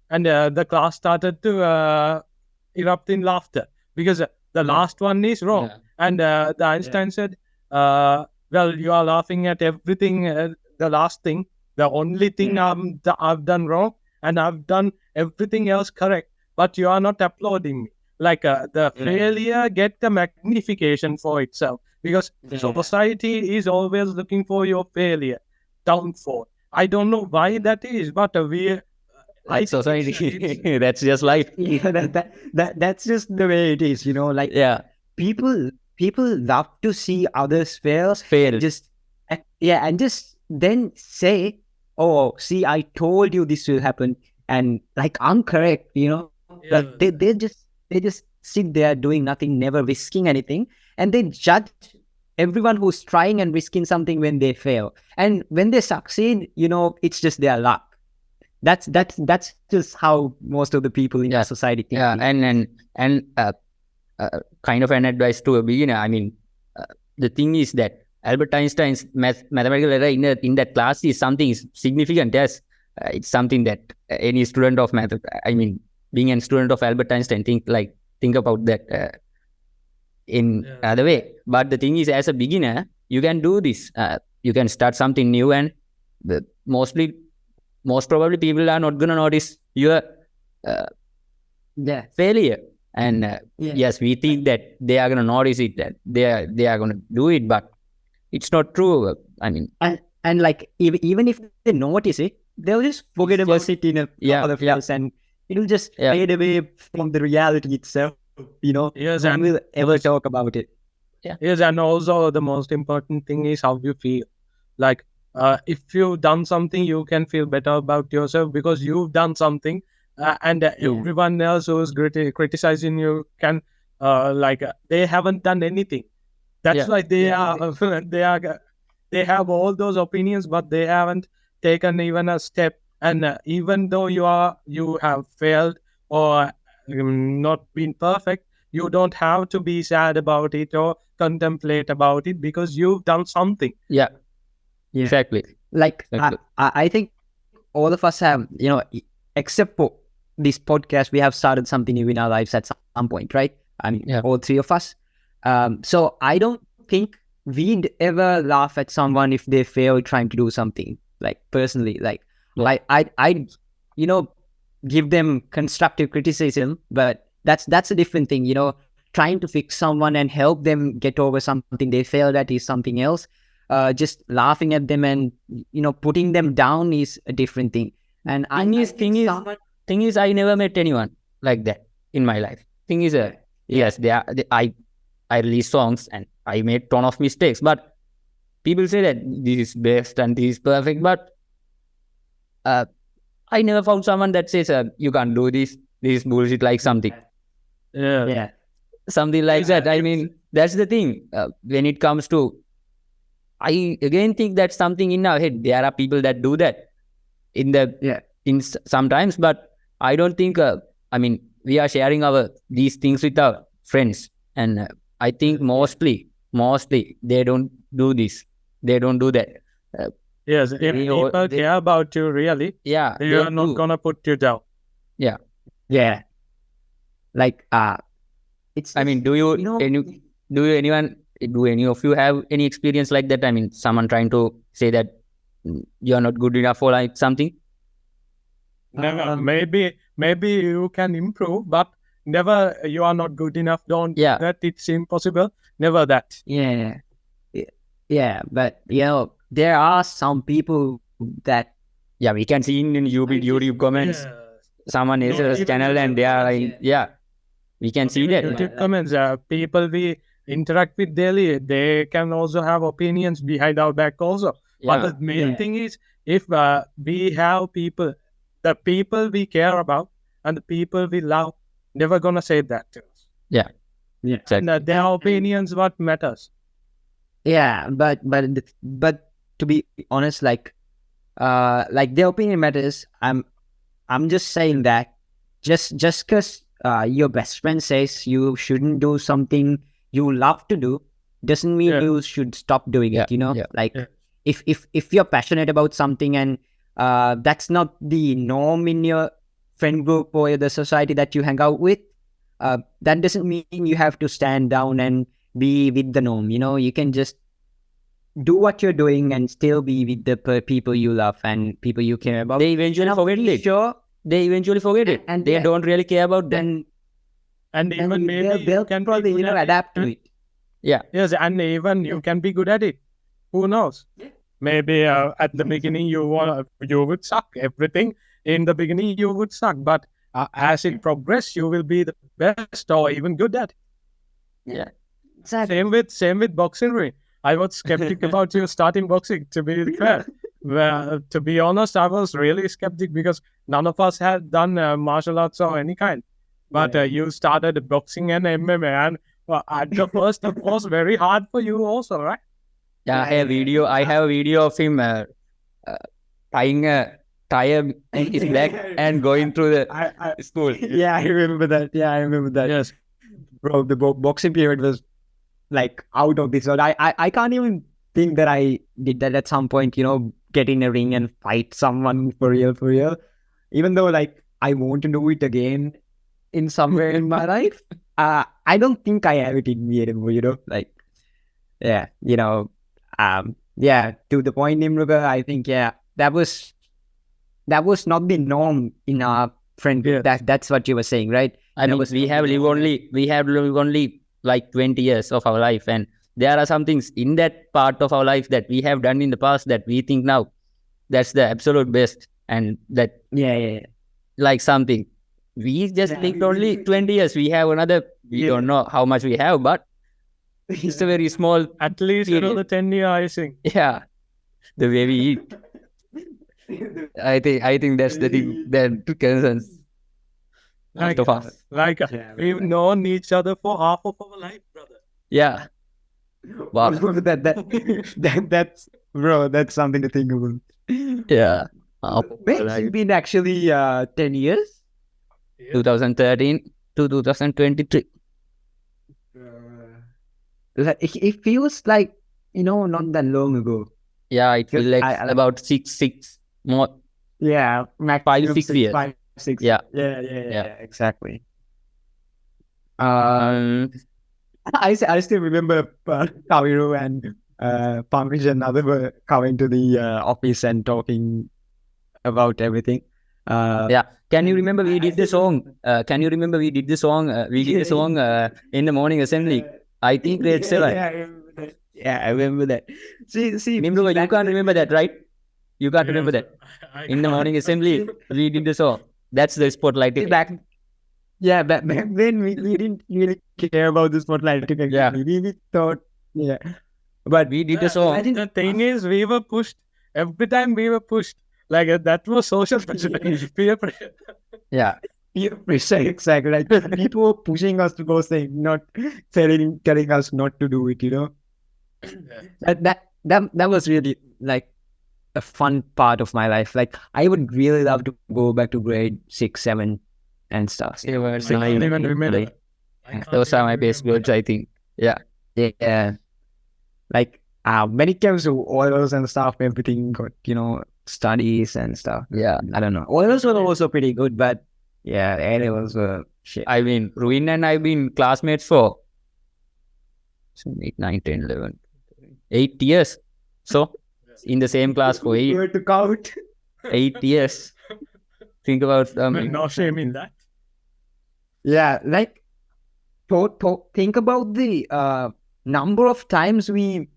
And the class started to erupt in laughter, because the last one is wrong. And the Einstein said, well, you are laughing at everything, the last thing. The only thing I've done wrong, and I've done everything else correct, but you are not applauding me. The failure get the magnification for itself, because society is always looking for your failure, downfall. I don't know why that is, but like society. That's just life. That's just the way it is, you know. Like people love to see others fail. Just and just then say, oh, see, I told you this will happen, and I'm correct, you know. Like they just sit there doing nothing, never risking anything, and they judge everyone who's trying and risking something when they fail. And when they succeed, you know, it's just their luck. That's just how most of the people in our society think. And kind of an advice to a beginner. I mean, the thing is that Albert Einstein's mathematical error in that class is something significant. Yes, it's something that any student of math, being a student of Albert Einstein, think about that in other way. But the thing is, as a beginner, you can do this. You can start something new, and most probably people are not gonna notice your failure. And yes, we think that they are gonna notice it, that they are gonna do it, but it's not true. I mean, and even if they notice it, they'll just forget about it in other fields, and it'll just fade away from the reality itself. You know, no one will ever talk about it. Yes, and also the most important thing is how you feel. Like, if you've done something, you can feel better about yourself because you've done something, and everyone else who's criticizing you can, they haven't done anything. That's why they are, they are, they have all those opinions, but they haven't taken even a step. And even though you have failed or not been perfect, you don't have to be sad about it or contemplate about it because you've done something. Yeah. Yeah. Exactly. Like Exactly. I think all of us have, except for this podcast, we have started something new in our lives at some point, right? I mean, Yeah. all three of us. So I don't think we'd ever laugh at someone if they fail trying to do something. Like personally, like Yeah. I give them constructive criticism, but that's a different thing. Trying to fix someone and help them get over something they failed at is something else. Just laughing at them and putting them down is a different thing. And Thing is, I never met anyone like that in my life. Thing is, yes, I release songs and I made ton of mistakes, but people say that this is best and this is perfect, but uh, I never found someone that says you can't do this. This is bullshit, like something, yeah, something like that. I mean, that's the thing. When it comes to, I again think that's something in our head. There are people that do that in the yeah, sometimes, but I don't think. I mean, we are sharing our these things with our friends, and I think mostly they don't do this. They don't do that. Uh, Yes, if people care about you really, yeah, they are not gonna put you down. Yeah. yeah. Like it's. I mean, do you anyone do any of you have any experience like that? I mean, someone trying to say that you are not good enough for like something. Never. Maybe you can improve, but never you are not good enough. Don't that it's impossible. Never that. Yeah, yeah. But there are some people that we can see in YouTube comments. Someone else's channel and they are like, we can see that. YouTube comments, people we interact with daily, they can also have opinions behind our back also. But the main thing is, if we have people, the people we care about and the people we love, never gonna say that to us. Yeah. And their opinions what matters. Yeah, but to be honest, like their opinion matters. I'm just saying that just because your best friend says you shouldn't do something you love to do doesn't mean you should stop doing it. If you're passionate about something and that's not the norm in your friend group or the society that you hang out with, that doesn't mean you have to stand down and be with the norm. You can just do what you're doing and still be with the people you love and people you care about. They eventually forget it. Sure, they eventually forget it, and they don't really care about that. And even maybe they'll can probably adapt to it. Yeah. Yes, and even you can be good at it. Who knows? Maybe at the beginning you would suck everything. In the beginning you would suck, but as it progresses, you will be the best or even good at it. Yeah, exactly. Same with boxing ring. I was skeptic about you starting boxing. To be fair, to be honest, I was really skeptic because none of us had done martial arts of any kind. But you started boxing and MMA, and at the first, it was very hard for you, also, right? Yeah, I have a video of him tying a tire in his leg and going through the school. Yeah, I remember that. Yes, bro, the boxing period was like out of this world. I can't even think that I did that at some point. Get in a ring and fight someone for real. Even though like I want to do it again in somewhere in my life, I don't think I have it in me anymore. Like, yeah, to the point, Nimruga, I think, that was not the norm in our friend group. That's what you were saying, right? I mean, we have lived only like 20 years of our life, and there are some things in that part of our life that we have done in the past that we think now that's the absolute best, and that like something we just lived only 20 years. We have another, we don't know how much we have, but It's a very small. At least period. another 10 years, I think. Yeah, the way we eat. I think that's the thing that concerns most of us. We've known each other for half of our life, brother. Yeah. Wow. That's bro. That's something to think about. Yeah. It's been actually 10 years. 2013 to 2023. Like, it feels like not that long ago. Yeah, it feels like I- about six more. Yeah, Five, 6 years. 5, 6. Yeah. Yeah, exactly. I still remember Kaviru and Pankaj and other were coming to the office and talking about everything. Yeah. Can you remember we did the song? Can you remember we did the song? We did the song in the morning assembly. I think grade 7. Yeah, I remember that. Yeah, I remember that. See, Remember, you can't remember that, right? You can't remember that. In the morning assembly, we did the song. That's the spotlight. back back then we didn't really care about the spotlight. Yeah. We thought, yeah. But We did the song. The thing is, we were pushed. Every time we were pushed. Like that was social pressure. Peer pressure. Yeah. peer pressure, exactly. Like people were pushing us to go, saying, not telling us not to do it. That was really like a fun part of my life. Like I would really love to go back to grade 6, 7 and stuff. I can't even remember. Those are my best words, I think. Yeah. Like when it comes to oils and stuff, everything got studies and stuff. Yeah. I don't know. Oils were also pretty good, but yeah, A-levels were shit. I mean, Ruin and I've been classmates for 8, 9, 10, 11, 8 years. So, in the same class for You had to count. 8 years. Think about No shame in that. Yeah, like think about the number of times we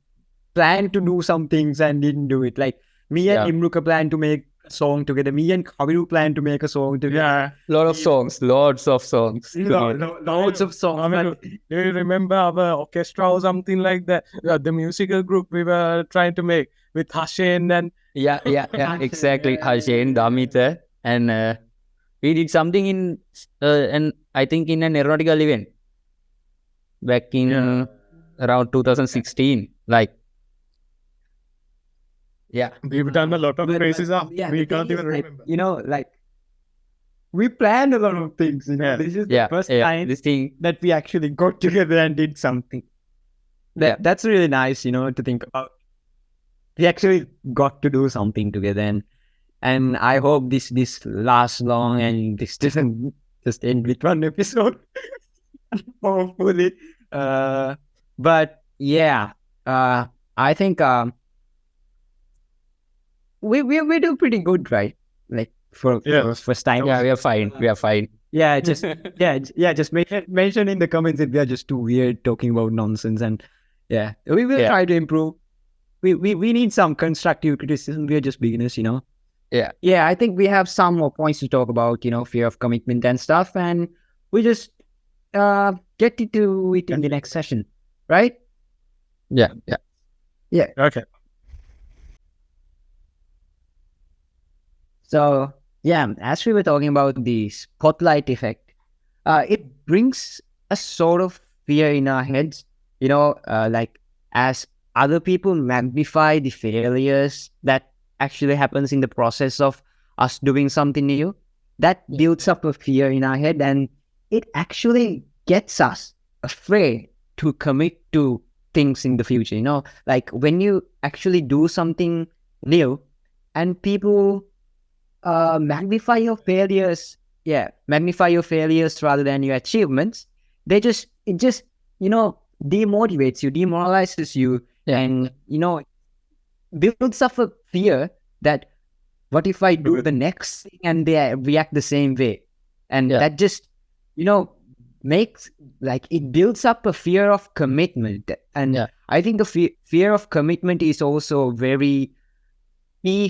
planned to do some things and didn't do it. Like me and Imruka planned to make a song together. Me and Kaviru planned to make a song together. Yeah. lots of songs. Loads of songs. I mean, do you remember our orchestra or something like that? The musical group we were trying to make with Hashin and Yeah, exactly. Hashin, Damita, and we did something in, and I think in an aeronautical event back in around 2016. Like, yeah, we've done a lot of crazy stuff. We can't even remember. Like we planned a lot of things. This is the first time this thing. that we actually got together and did something. That's really nice, to think about. We actually got to do something together, and I hope this lasts long and this doesn't just end with one episode. Hopefully. But yeah, I think we do pretty good, right? Like for first time. Yeah, we are fine. Yeah, just just mention in the comments if we are just too weird talking about nonsense, and we will try to improve. We need some constructive criticism. We are just beginners, Yeah, I think we have some more points to talk about, fear of commitment and stuff, and we just get into it in the next session, right? Yeah. Okay. So as we were talking about the spotlight effect, it brings a sort of fear in our heads, like as other people magnify the failures that actually happens in the process of us doing something new, that builds up a fear in our head, and it actually gets us afraid to commit to things in the future. Like when you actually do something new and people magnify your failures rather than your achievements, it just demotivates you, demoralizes you, and builds up a fear that what if I do the next thing and they react the same way, and that just makes, like, it builds up a fear of commitment. And I think the fear of commitment is also very key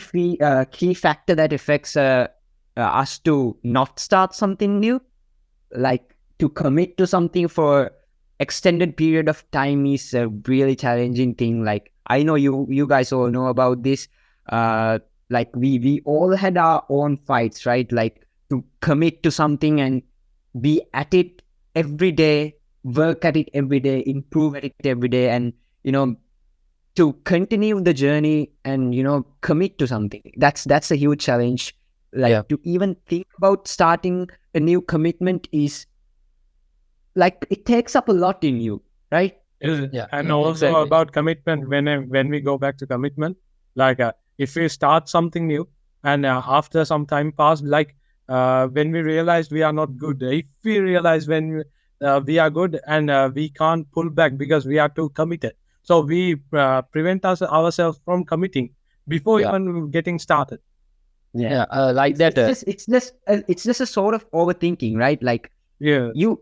factor that affects us to not start something new, like to commit to something for extended period of time is a really challenging thing. Like I know you guys all know about this. Like we all had our own fights, right? Like to commit to something and be at it every day, work at it every day, improve at it every day, and to continue the journey and commit to something. That's a huge challenge. Like to even think about starting a new commitment is like it takes up a lot in you, right? And also about commitment, when we go back to commitment, like if we start something new and after some time pass, like when we realize we are not good, if we realize when we are good and we can't pull back because we are too committed, so we prevent ourselves from committing before even getting started. Like it's, that. It's just a sort of overthinking, right? Like Yeah, you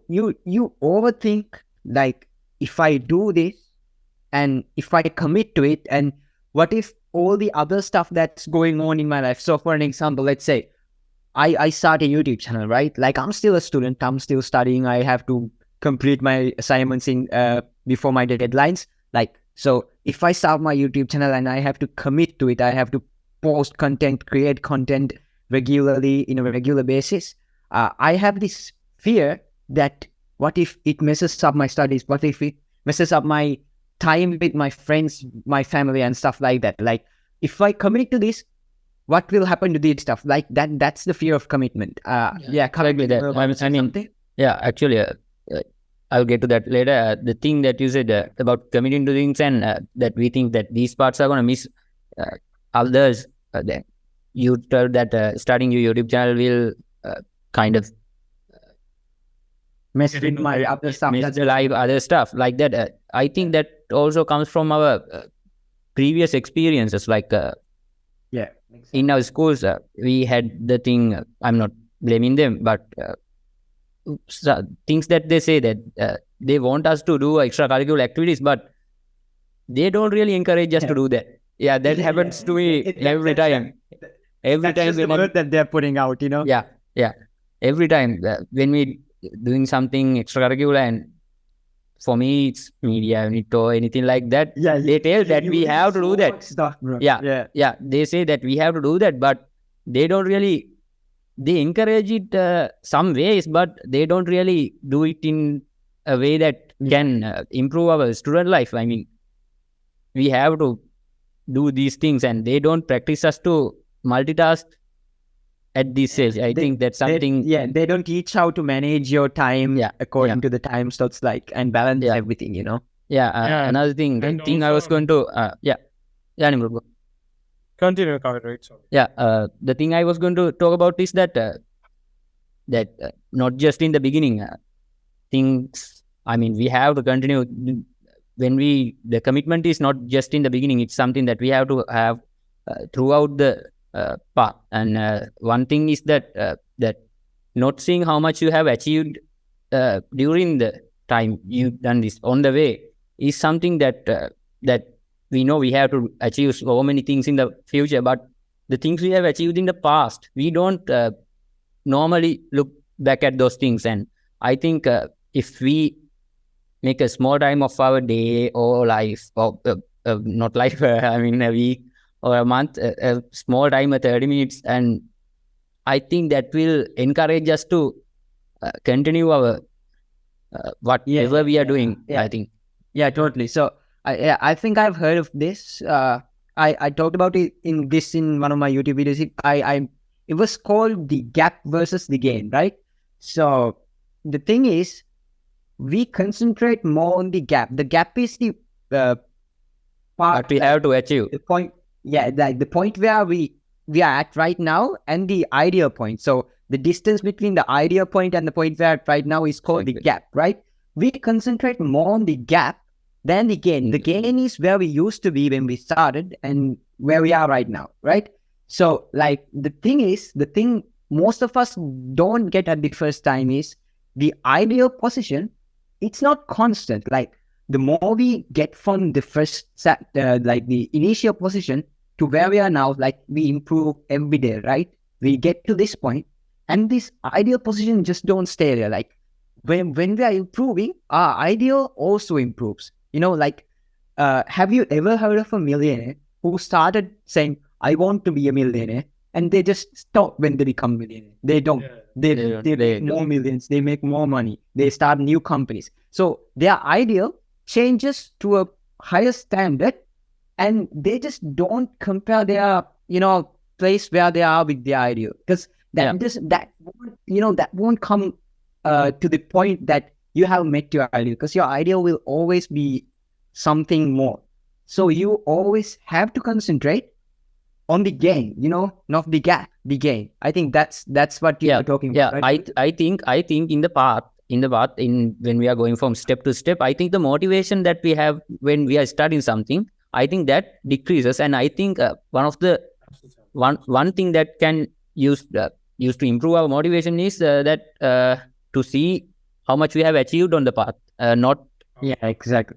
overthink, like if I do this and if I commit to it, and what if all the other stuff that's going on in my life? So for an example, let's say I start a YouTube channel, right? Like I'm still a student, I'm still studying, I have to complete my assignments in before my deadlines. Like, so if I start my YouTube channel and I have to commit to it, I have to post content, create content regularly in a regular basis. I have this fear that what if it messes up my studies? What if it messes up my time with my friends, my family, and stuff like that? Like, if I commit to this, what will happen to this stuff? Like that's the fear of commitment. Correctly that. I mean, actually, I'll get to that later. The thing that you said about committing to things and that we think that these parts are going to miss others. Then you told that starting your YouTube channel will kind of mess with my other stuff. miss the live other stuff like that. I think that also comes from our previous experiences. Like in our schools, we had the thing. I'm not blaming them, but things that they say that they want us to do extracurricular activities, but they don't really encourage us to do that. Yeah, that happens to me every time. Every that's time just the word that they're putting out, Yeah. Every time when we doing something extracurricular, and for me it's media unit or anything like that. They tell that we have to do that stuff, bro. They say that we have to do that, but they don't really. They encourage it some ways, but they don't really do it in a way that can improve our student life. I mean, we have to do these things, and they don't practice us to multitask at this age. I think that's something. They don't teach how to manage your time according to the time slots, like, and balance everything. Another thing. The thing I was going to. Nimrod, continue, Kavit. Sorry. The thing I was going to talk about is that not just in the beginning things. I mean, we have to continue when the commitment is not just in the beginning. It's something that we have to have throughout the path. And one thing is that not seeing how much you have achieved during the time you've done this on the way is something that we know we have to achieve so many things in the future, but the things we have achieved in the past, we don't normally look back at those things. And I think if we make a small time of our day or life, or not life, I mean a week or a month, a small time, 30 minutes, and I think that will encourage us to continue our whatever we are doing. I think. Yeah, totally. So I think I've heard of this. I talked about it in one of my YouTube videos. It was called the gap versus the gain, right? So the thing is, we concentrate more on the gap. The gap is the part we have to achieve. The point, like the point where we are at right now, and the ideal point. So the distance between the ideal point and the point we're at right now is called the gap, right? We concentrate more on the gap than the gain. The gain is where we used to be when we started and where we are right now, right? So, like, the thing most of us don't get at the first time is the ideal position. It's not constant. Like, the more we get from the first like the initial position to where we are now, like, we improve every day, right? We get to this point, and this ideal position just don't stay there. Like, when we are improving, our idea also improves. Like, have you ever heard of a millionaire who started saying, "I want to be a millionaire," and they just stop when they become millionaire? They don't. They make more millions. They make more money. They start new companies. So their idea changes to a higher standard, and they just don't compare their place where they are with their idea, because that won't come to the point that you have met your idea, because your idea will always be something more. So you always have to concentrate on the gain, not the gap, the gain. I think that's what you are talking about. Right? I think in the path in when we are going from step to step, I think the motivation that we have when we are studying something, I think that decreases. And I think one thing that can use to improve our motivation is that to see how much we have achieved on the path, not exactly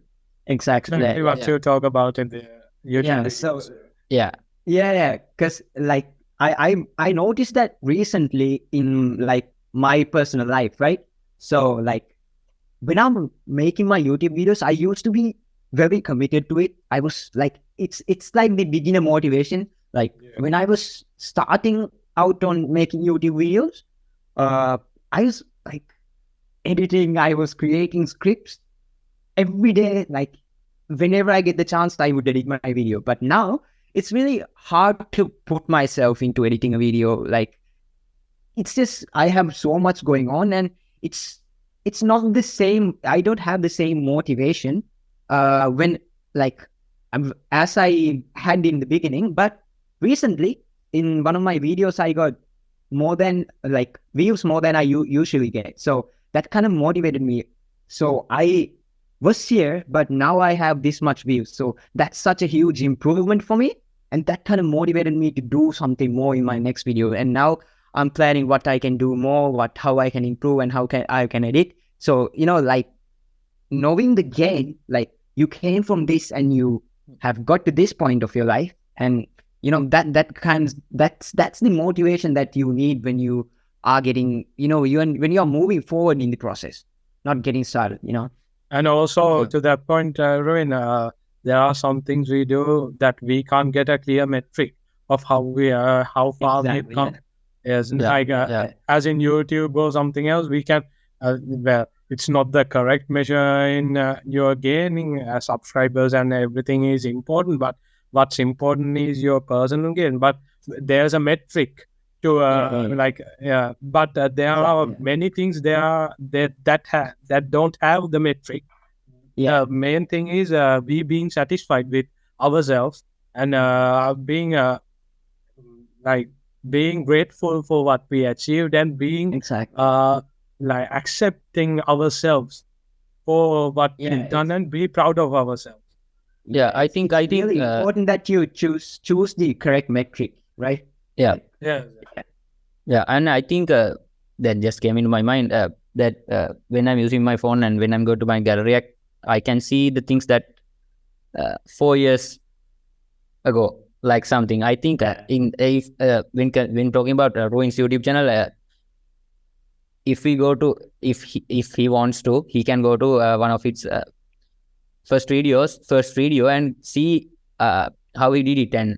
what you talk about in the YouTube videos. Because like I noticed that recently in like my personal life, right? So like when I'm making my YouTube videos, I used to be very committed to it. I was like, it's like the beginner motivation. Like when I was starting out on making YouTube videos, I was like editing, I was creating scripts every day. Like whenever I get the chance, I would edit my video. But now it's really hard to put myself into editing a video. Like it's just, I have so much going on, and it's not the same. I don't have the same motivation when like as I had in the beginning. But recently in one of my videos, I got more than like views more than I usually get. So that kind of motivated me. So I was here, but now I have this much views. So that's such a huge improvement for me. And that kind of motivated me to do something more in my next video. And now I'm planning what I can do more, how I can improve, and how I can edit. So, like knowing the gain, like you came from this and you have got to this point of your life. And, that's the motivation that you need when you are getting, when you're moving forward in the process, not getting started, And also to that point, Ravin, there are some things we do that we can't get a clear metric of how far we've come. Yes, as in YouTube or something else, we can. Well, it's not the correct measure in your gaining subscribers, and everything is important. But what's important is your personal gain. But there's a metric to but there are many things that don't have the metric. The main thing is we being satisfied with ourselves, and being grateful for what we achieved, and being like accepting ourselves for what we've done, and be proud of ourselves. I think really important that you choose the correct metric, right? And I think that just came into my mind that when I'm using my phone and when I'm going to my gallery, I can see the things that 4 years ago, like something. I think when talking about Rohin's YouTube channel, if we go to if he wants to, he can go to one of its first video and see how he did it. And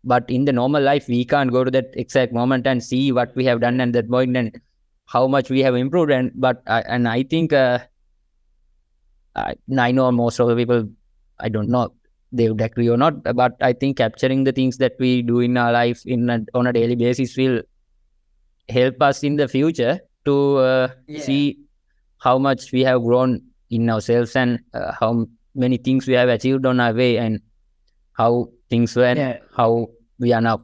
but in the normal life, we can't go to that exact moment and see what we have done at that point and how much we have improved. And I think I know most of the people, I don't know they would agree or not, but I think capturing the things that we do in our life on a daily basis will help us in the future to see how much we have grown in ourselves, and how many things we have achieved on our way, and how things were and how we are now.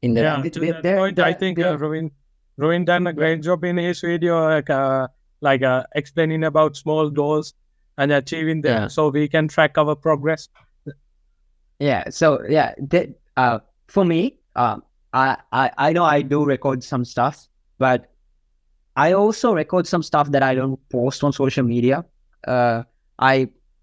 In the to that point, I think Rohin done a great job in his video, explaining about small goals and achieving them, so we can track our progress. For me, I know I do record some stuff, but I also record some stuff that I don't post on social media. I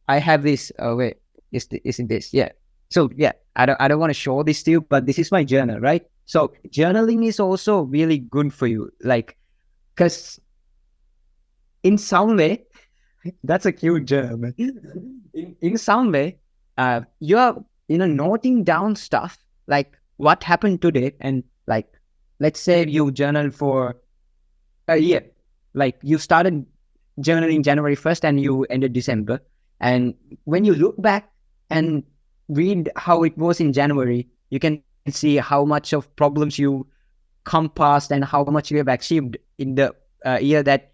have this. Wait, isn't this? Yeah. So I don't want to show this to you, but this is my journal, right? So journaling is also really good for you, like, because in some way, that's a cute German. In some way, you're noting down stuff like what happened today, and like let's say you journal for a year. Like you started journaling January 1st and you ended December. And when you look back and read how it was in January, you can see how much of problems you come past and how much you have achieved in the year that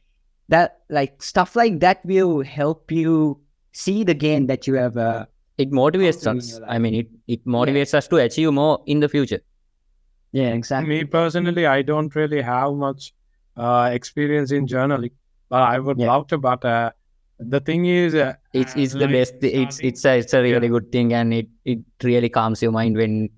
like stuff like that will help you see the gain that you have. It motivates us. I mean, it motivates us to achieve more in the future. Yeah, exactly. Me personally, I don't really have much experience in journaling, but I would love to. But the thing is, it's the best. It's a really good thing, and it really calms your mind when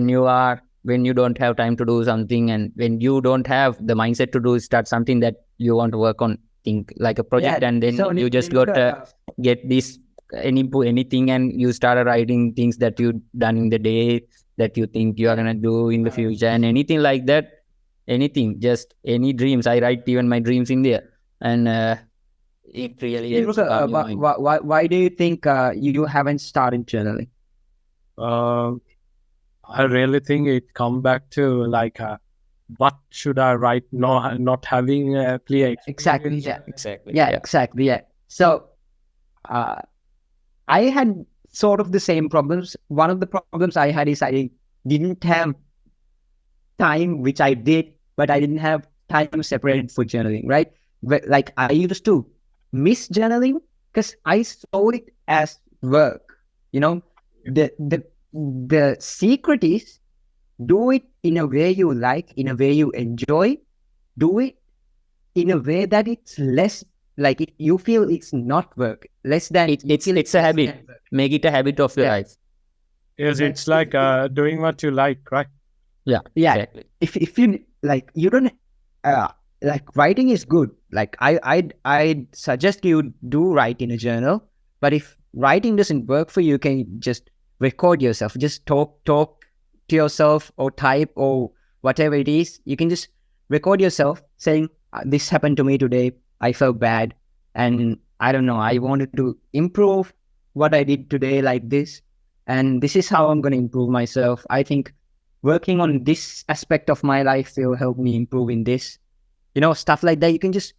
you don't have time to do something, and when you don't have the mindset to start something that you want to work on, think like a project, and then you just got get this anything, and you start writing things that you done in the day that you think you are gonna do in the future, and anything like that, anything, just any dreams. I write even my dreams in there, and it really helps calm your mind. Why do you think you haven't started journaling? I really think it come back to like, what should I write? Not having a clear Exactly. Exactly. Yeah. Exactly. Yeah. So, I had sort of the same problems. One of the problems I had is I didn't have time, which I did, but I didn't have time separated for journaling, right? But like I used to miss journaling because I saw it as work. You know, the secret is do it in a way you like, in a way you enjoy. Do it in a way that it's less like it, you feel it's not work, less than it's a habit. Make it a habit of your life. Yes, it's like doing what you like, right? Yeah. Exactly. If you like, you don't like writing is good. Like I'd suggest you do write in a journal. But if writing doesn't work for you, you can just record yourself. Just talk to yourself or type or whatever it is. You can just record yourself saying, "This happened to me today. I felt bad, and I don't know. I wanted to improve what I did today, like this, and this is how I'm going to improve myself. I think working on this aspect of my life will help me improve in this." Stuff like that. You can just,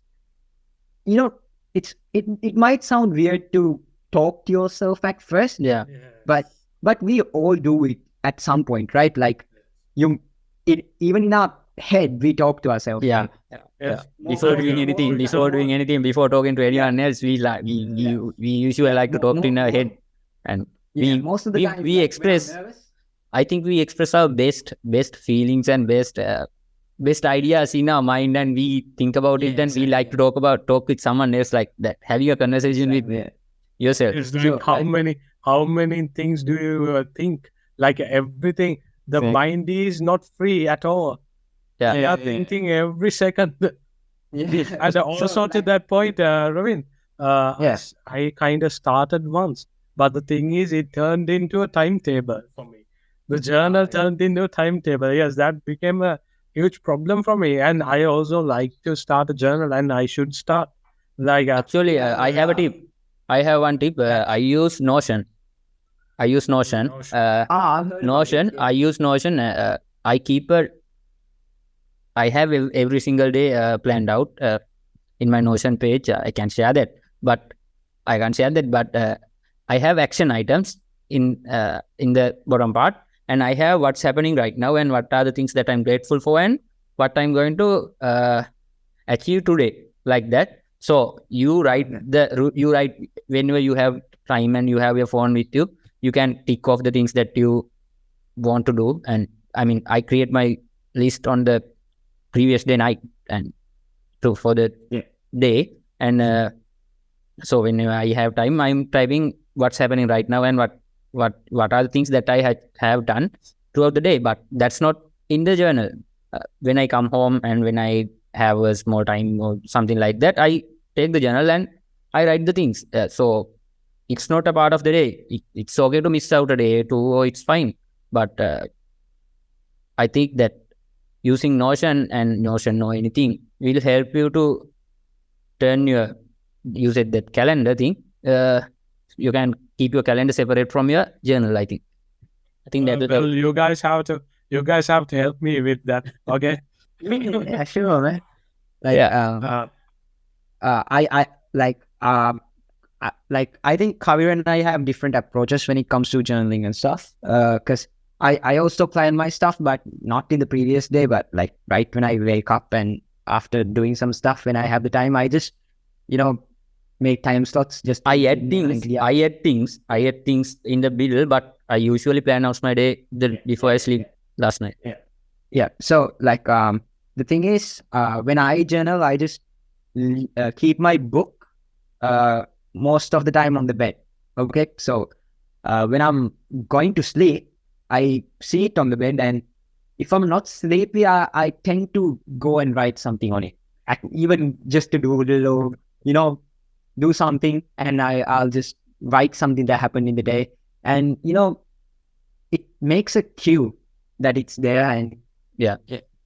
it might sound weird to talk to yourself at first, Yeah. but we all do it at some point, right? Like even in our head, we talk to ourselves. Yeah. Before doing anything, before talking to anyone else, we usually like to talk in our head, and most of the time we express. I think we express our best feelings and best ideas in our mind, and we think about it, and we like to talk with someone else like that, having a conversation with yourself. It's like how many things do you think? Like everything, the mind is not free at all. Yeah. They are thinking every second. And also to that point, Ravin, I kind of started once, but the thing is, it turned into a timetable for me. The journal turned into a timetable. Yes, that became a huge problem for me. And I also like to start a journal, and I should start. Like Actually, I have a tip. I have one tip. I use Notion. I use Notion. Notion. I use Notion. I keep a. I have every single day planned out in my Notion page. I can share that, but I can't share that. But I have action items in the bottom part, and I have what's happening right now, and what are the things that I'm grateful for, and what I'm going to achieve today, like that. So you write whenever you have time and you have your phone with you, you can tick off the things that you want to do. And I mean, I create my list on the previous day night and for the day, and so when I have time, I'm typing what's happening right now, and what are the things that I have done throughout the day. But that's not in the journal. When I come home and when I have a small time or something like that, I take the journal and I write the things. So it's not a part of the day. It's okay to miss out a day too, or it's fine. But I think that using Notion or anything will help you to turn your, you said that calendar thing, you can keep your calendar separate from your journal, I think. That will Well, help. you guys have to help me with that. Okay. Yeah, sure, man. Like, Yeah. I like I think Kavir and I have different approaches when it comes to journaling and stuff. Because I also plan my stuff, but not in the previous day, but like right when I wake up and after doing some stuff when I have the time, I just make time slots. Just I add things in the middle, but I usually plan out my day before I sleep last night. Yeah. So like the thing is, when I journal, I just keep my book most of the time on the bed. Okay. So when I'm going to sleep, I see it on the bed, and if I'm not sleepy, I tend to go and write something on it. Even just to doodle or do something, and I'll just write something that happened in the day, and it makes a cue that it's there, and Yeah.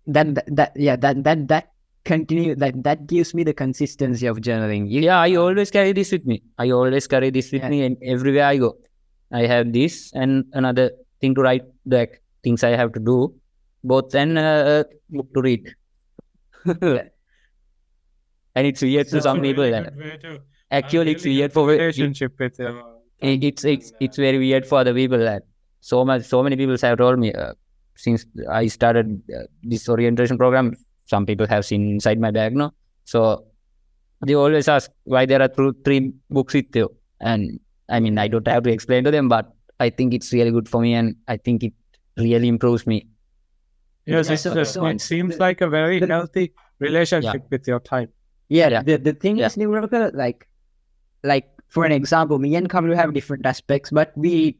that continue that gives me the consistency of journaling. I always carry this with me. And everywhere I go. I have this and another thing to write the things I have to do, both and book to read. And it's weird to some people. Actually, it's weird for relationship with it's very weird for the people that so many people have told me since I started this orientation program. Some people have seen inside my bag now, so they always ask why there are three books with you. And I mean, I don't have to explain to them, but I think it's really good for me, and I think it really improves me. Yes, it seems like a very healthy relationship with your time. The thing is, like for an example, me and Kamru have different aspects, but we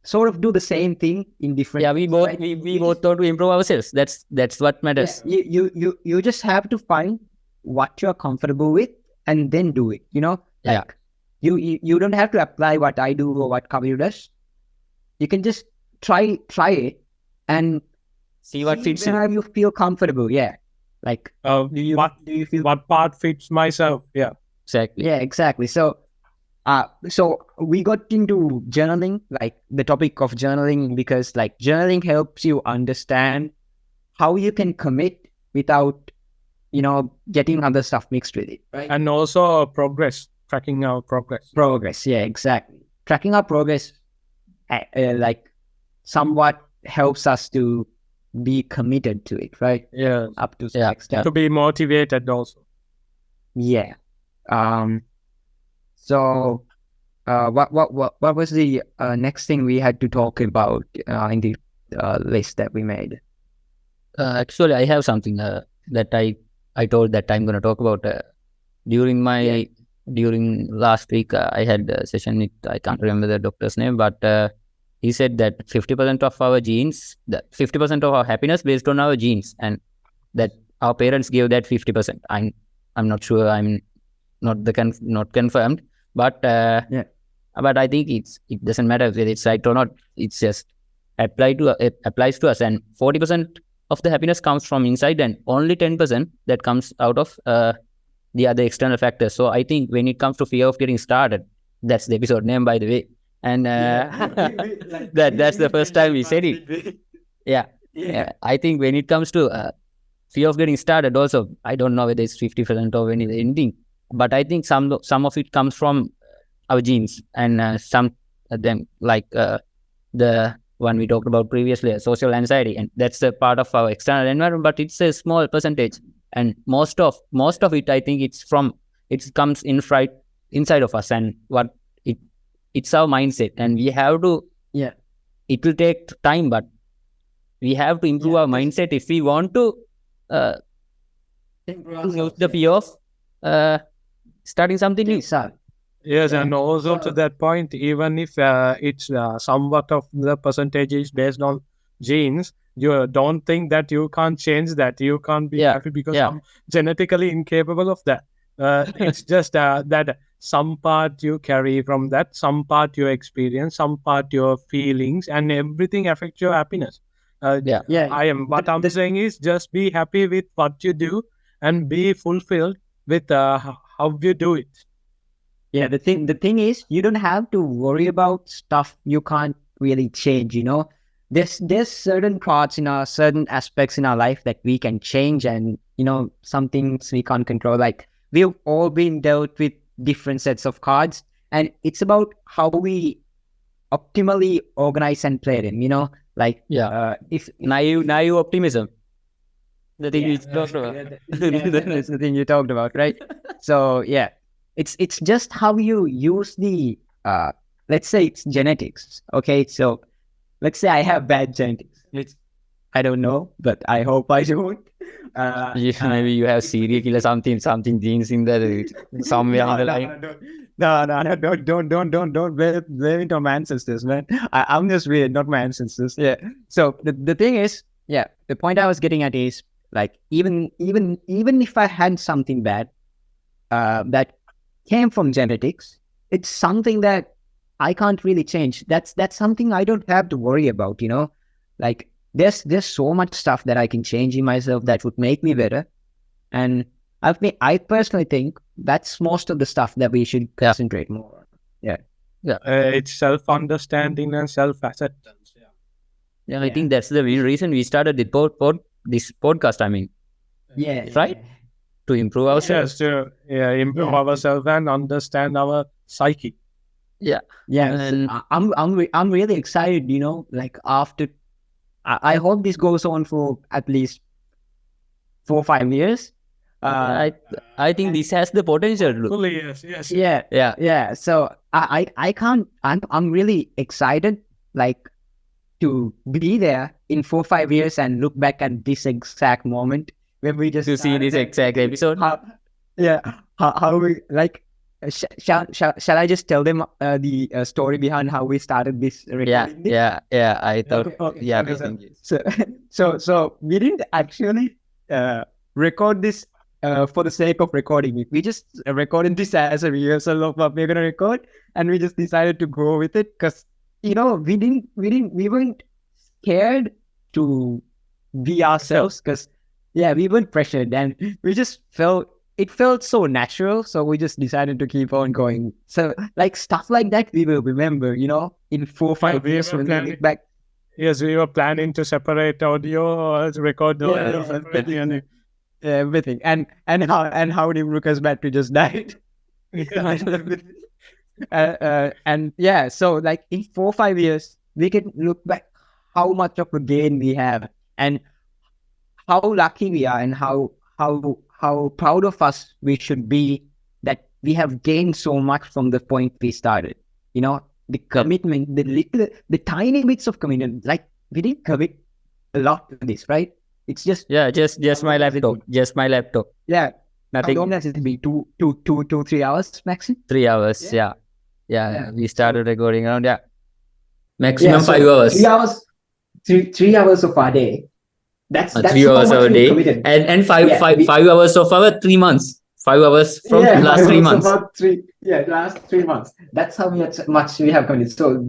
sort of do the same thing in different. We both thought to improve ourselves. That's what matters. You just have to find what you're comfortable with and then do it. You don't have to apply what I do or what Kamru does. You can just try it and see what fits you. You feel comfortable. Like do you feel what part fits myself? Exactly. So we got into journaling, like the topic of journaling, because like journaling helps you understand how you can commit without getting other stuff mixed with it, right? And also tracking our progress. Exactly. Tracking our progress like somewhat helps us to be committed to it, right? Up to some extent. To be motivated also. So what was the next thing we had to talk about in the list that we made? Actually, I have something that I told that I'm going to talk about during my during last week. I had a session with, I can't remember the doctor's name, but he said that 50% of our genes, 50% of our happiness based on our genes, and that our parents gave that 50%. I'm not sure. I'm not not confirmed, but I think it doesn't matter whether it's right or not. It's just applies to us, and 40% of the happiness comes from inside, and only 10% that comes out of the other external factors. So I think when it comes to fear of getting started, that's the episode name, by the way. And that's the first time we said it. I think when it comes to fear of getting started, also, I don't know whether it's 50% or anything, but I think some of it comes from our genes, and some of them, like the one we talked about previously, social anxiety, and that's a part of our external environment, but it's a small percentage, and most of it, I think it comes inside of us, and it's our mindset, and we have to it will take time, but we have to improve our mindset if we want to use the fear of starting something new. Yes, and also to that point, even if it's somewhat of the percentage is based on genes, you don't think that you can't change that. You can't be happy because I'm genetically incapable of that. It's just that some part you carry from that, some part you experience, some part your feelings, and everything affects your happiness. What I'm saying is just be happy with what you do and be fulfilled with how you do it. Yeah, the thing is, you don't have to worry about stuff you can't really change, you know. There's certain parts in our certain aspects in our life that we can change, and you know, some things we can't control. Like we've all been dealt with different sets of cards, and it's about how we optimally organize and play them, you know. Like if Naive optimism. The thing yeah, you talked about. that's the thing you talked about, right? So yeah, it's just how you use the let's say it's genetics. Okay, so let's say I have bad genetics, which I don't know, but I hope I don't. Maybe you have If serial killer something genes in there somewhere in the line. no, don't blame it on my ancestors, man. I'm just weird, not my ancestors. Yeah. So the thing is, yeah, the point I was getting at is like even if I had something bad, that came from genetics, it's something that I can't really change. That's something I don't have to worry about, you know. Like there's so much stuff that I can change in myself that would make me better. And I personally think that's most of the stuff that we should concentrate more on. Yeah. It's self-understanding and self-acceptance. I think that's the real reason we started this podcast. I mean, Yeah. right? To improve ourselves. Yes, to improve ourselves and understand our psyche. Yeah. And I'm really excited, you know, like after I hope this goes on for at least 4 or 5 years. I think this has the potential. Fully, yes. Yeah. So I can't. I'm really excited, like to be there in 4 or 5 years and look back at this exact moment when we just To see this exact episode. How we like. Shall I just tell them the story behind how we started this recording? Yeah. I thought. Okay. So we didn't actually record this for the sake of recording it. We just recorded this as a rehearsal of what we're gonna record, and we just decided to go with it because you know we weren't scared to be ourselves because we weren't pressured, and we just felt so natural, so we just decided to keep on going. So like stuff like that we will remember, you know, in 4 or 5 years when we look back. Yes, we were planning to separate audio, record the audio, everything, and how the Lucas battery just died. And so like in 4 or 5 years we can look back how much of a gain we have, and how lucky we are, and how proud of us we should be that we have gained so much from the point we started. You know, the commitment, the tiny bits of commitment. Like we didn't commit a lot to this, right? It's just just my laptop. Just my laptop. Yeah. Nothing. How long has it been? 3 hours maximum? 3 hours. Yeah. We started recording around maximum 5 hours. 3 hours. 3 hours of our day. That's 3 how hours much of a we day, committed. and 5 hours of our 3 months. 5 hours from last 3 months. Last 3 months. That's how much we have committed. So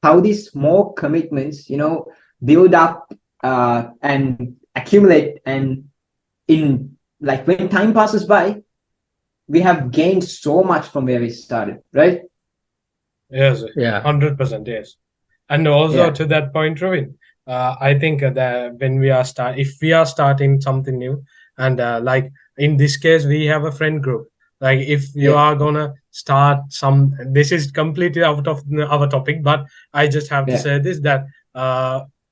how these small commitments, you know, build up and accumulate, and in like when time passes by, we have gained so much from where we started, right? Yes, 100%, yes. And also to that point, Ravin, I think that if we are starting something new, and like in this case, we have a friend group. Like if you are gonna start this is completely out of our topic, but I just have to say this, that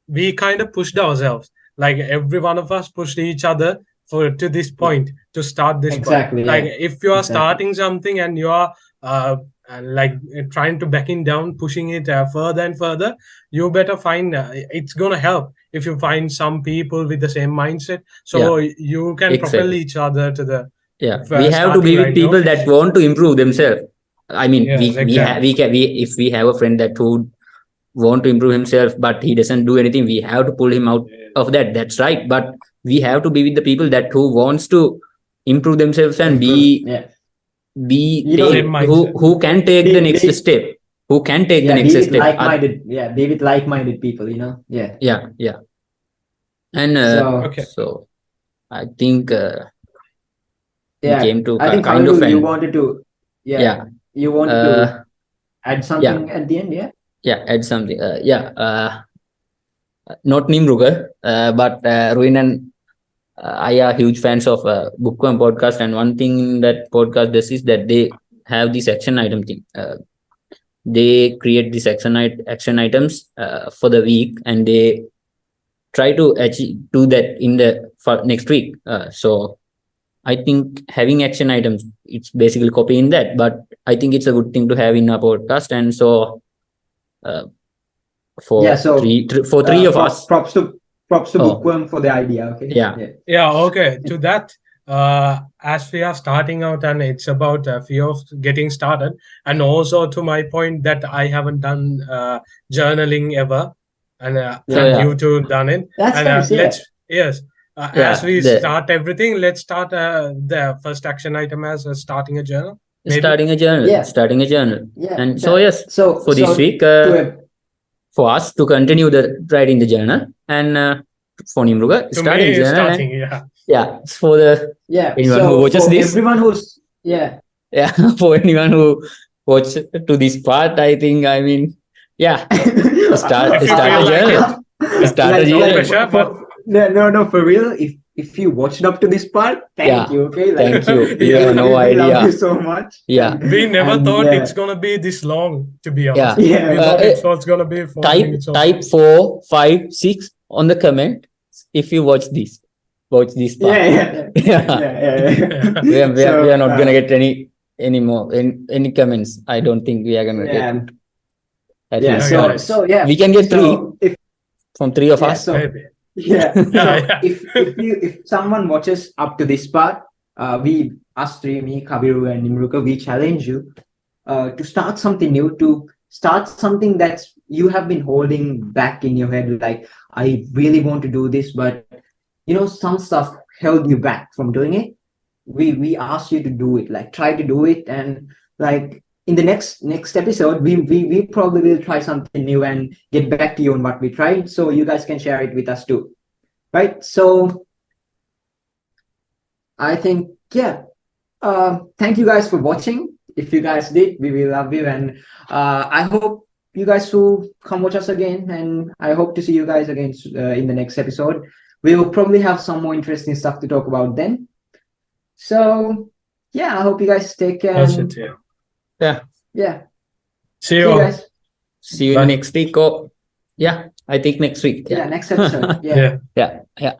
we kind of pushed ourselves. Like every one of us pushed each other to this point, to start this exactly point. Like if you are starting something and you are like trying to backing down, pushing it further and further, you better find it's gonna help if you find some people with the same mindset, so you can propel each other to the we have to be with people that want to improve themselves. I mean, if we have a friend that who want to improve himself but he doesn't do anything, we have to pull him out of that. That's right. But we have to be with the people that who wants to improve themselves and who can take the next step, who can take the next step. Be with like-minded people, you know. And so I think we came to I think kind of Kamiru, you an wanted to, yeah you wanted uh to add yeah something at the end, yeah? add something not Nimruga, but Ruin and I are huge fans of Bookworm podcast, and one thing that podcast does is that they have this action item thing. They create these action items for the week, and they try to do that in the for next week. So I think having action items, it's basically copying that, but I think it's a good thing to have in a podcast. And so uh, Yeah, for so for three of us, props to oh Bookworm for the idea, okay? yeah, Yeah, okay. To that, as we are starting out, and it's about fear of getting started, and also to my point that I haven't done journaling ever, so and yeah, you two done it, That's and nice, yeah. as we the start everything, let's start the first action item as starting a journal, maybe. starting a journal, Yeah. and so yes, So for this week, to for us to continue the writing the journal, and for Nimruga To starting me, journal, starting, and yeah. it's for the anyone who so watches for this, everyone who's yeah, for anyone who watch to this part, I think, I mean, yeah, If you start feel a like journal, it, start a no journal. pressure, but no, for real, if you watched up to this part, thank Yeah, you, okay? thank you. Yeah. You have no we love idea. you so much. Yeah, we never And thought it's gonna be this long, to be yeah. honest. Yeah. We thought it was gonna be 40 minutes or Type 4, 5, 6 on the comment if you watch this. Watch this part. yeah. We are not gonna get any more any comments. I don't think we are gonna get at yeah. least. Okay. So yeah, We can get 3 so if from 3 of us. so maybe. yeah, Yeah, so yeah. if someone watches up to this part, we us three, me, Kabiru, and Nimruka, we challenge you to start something new, to start something that's you have been holding back in your head, like I really want to do this, but some stuff held you back from doing it. We ask you to do it, like try to do it, and like in the next episode we probably will try something new and get back to you on what we tried, so you guys can share it with us too, right? So I think, yeah, thank you guys for watching. If you guys did, we will love you, and I hope you guys will come watch us again, and I hope to see you guys again in the next episode. We will probably have some more interesting stuff to talk about then. So yeah, I hope you guys take care. That's it, yeah. Yeah. See See you you all. guys. See you in the next week. Or yeah, I think next week. Yeah, next episode. Yeah. Yeah.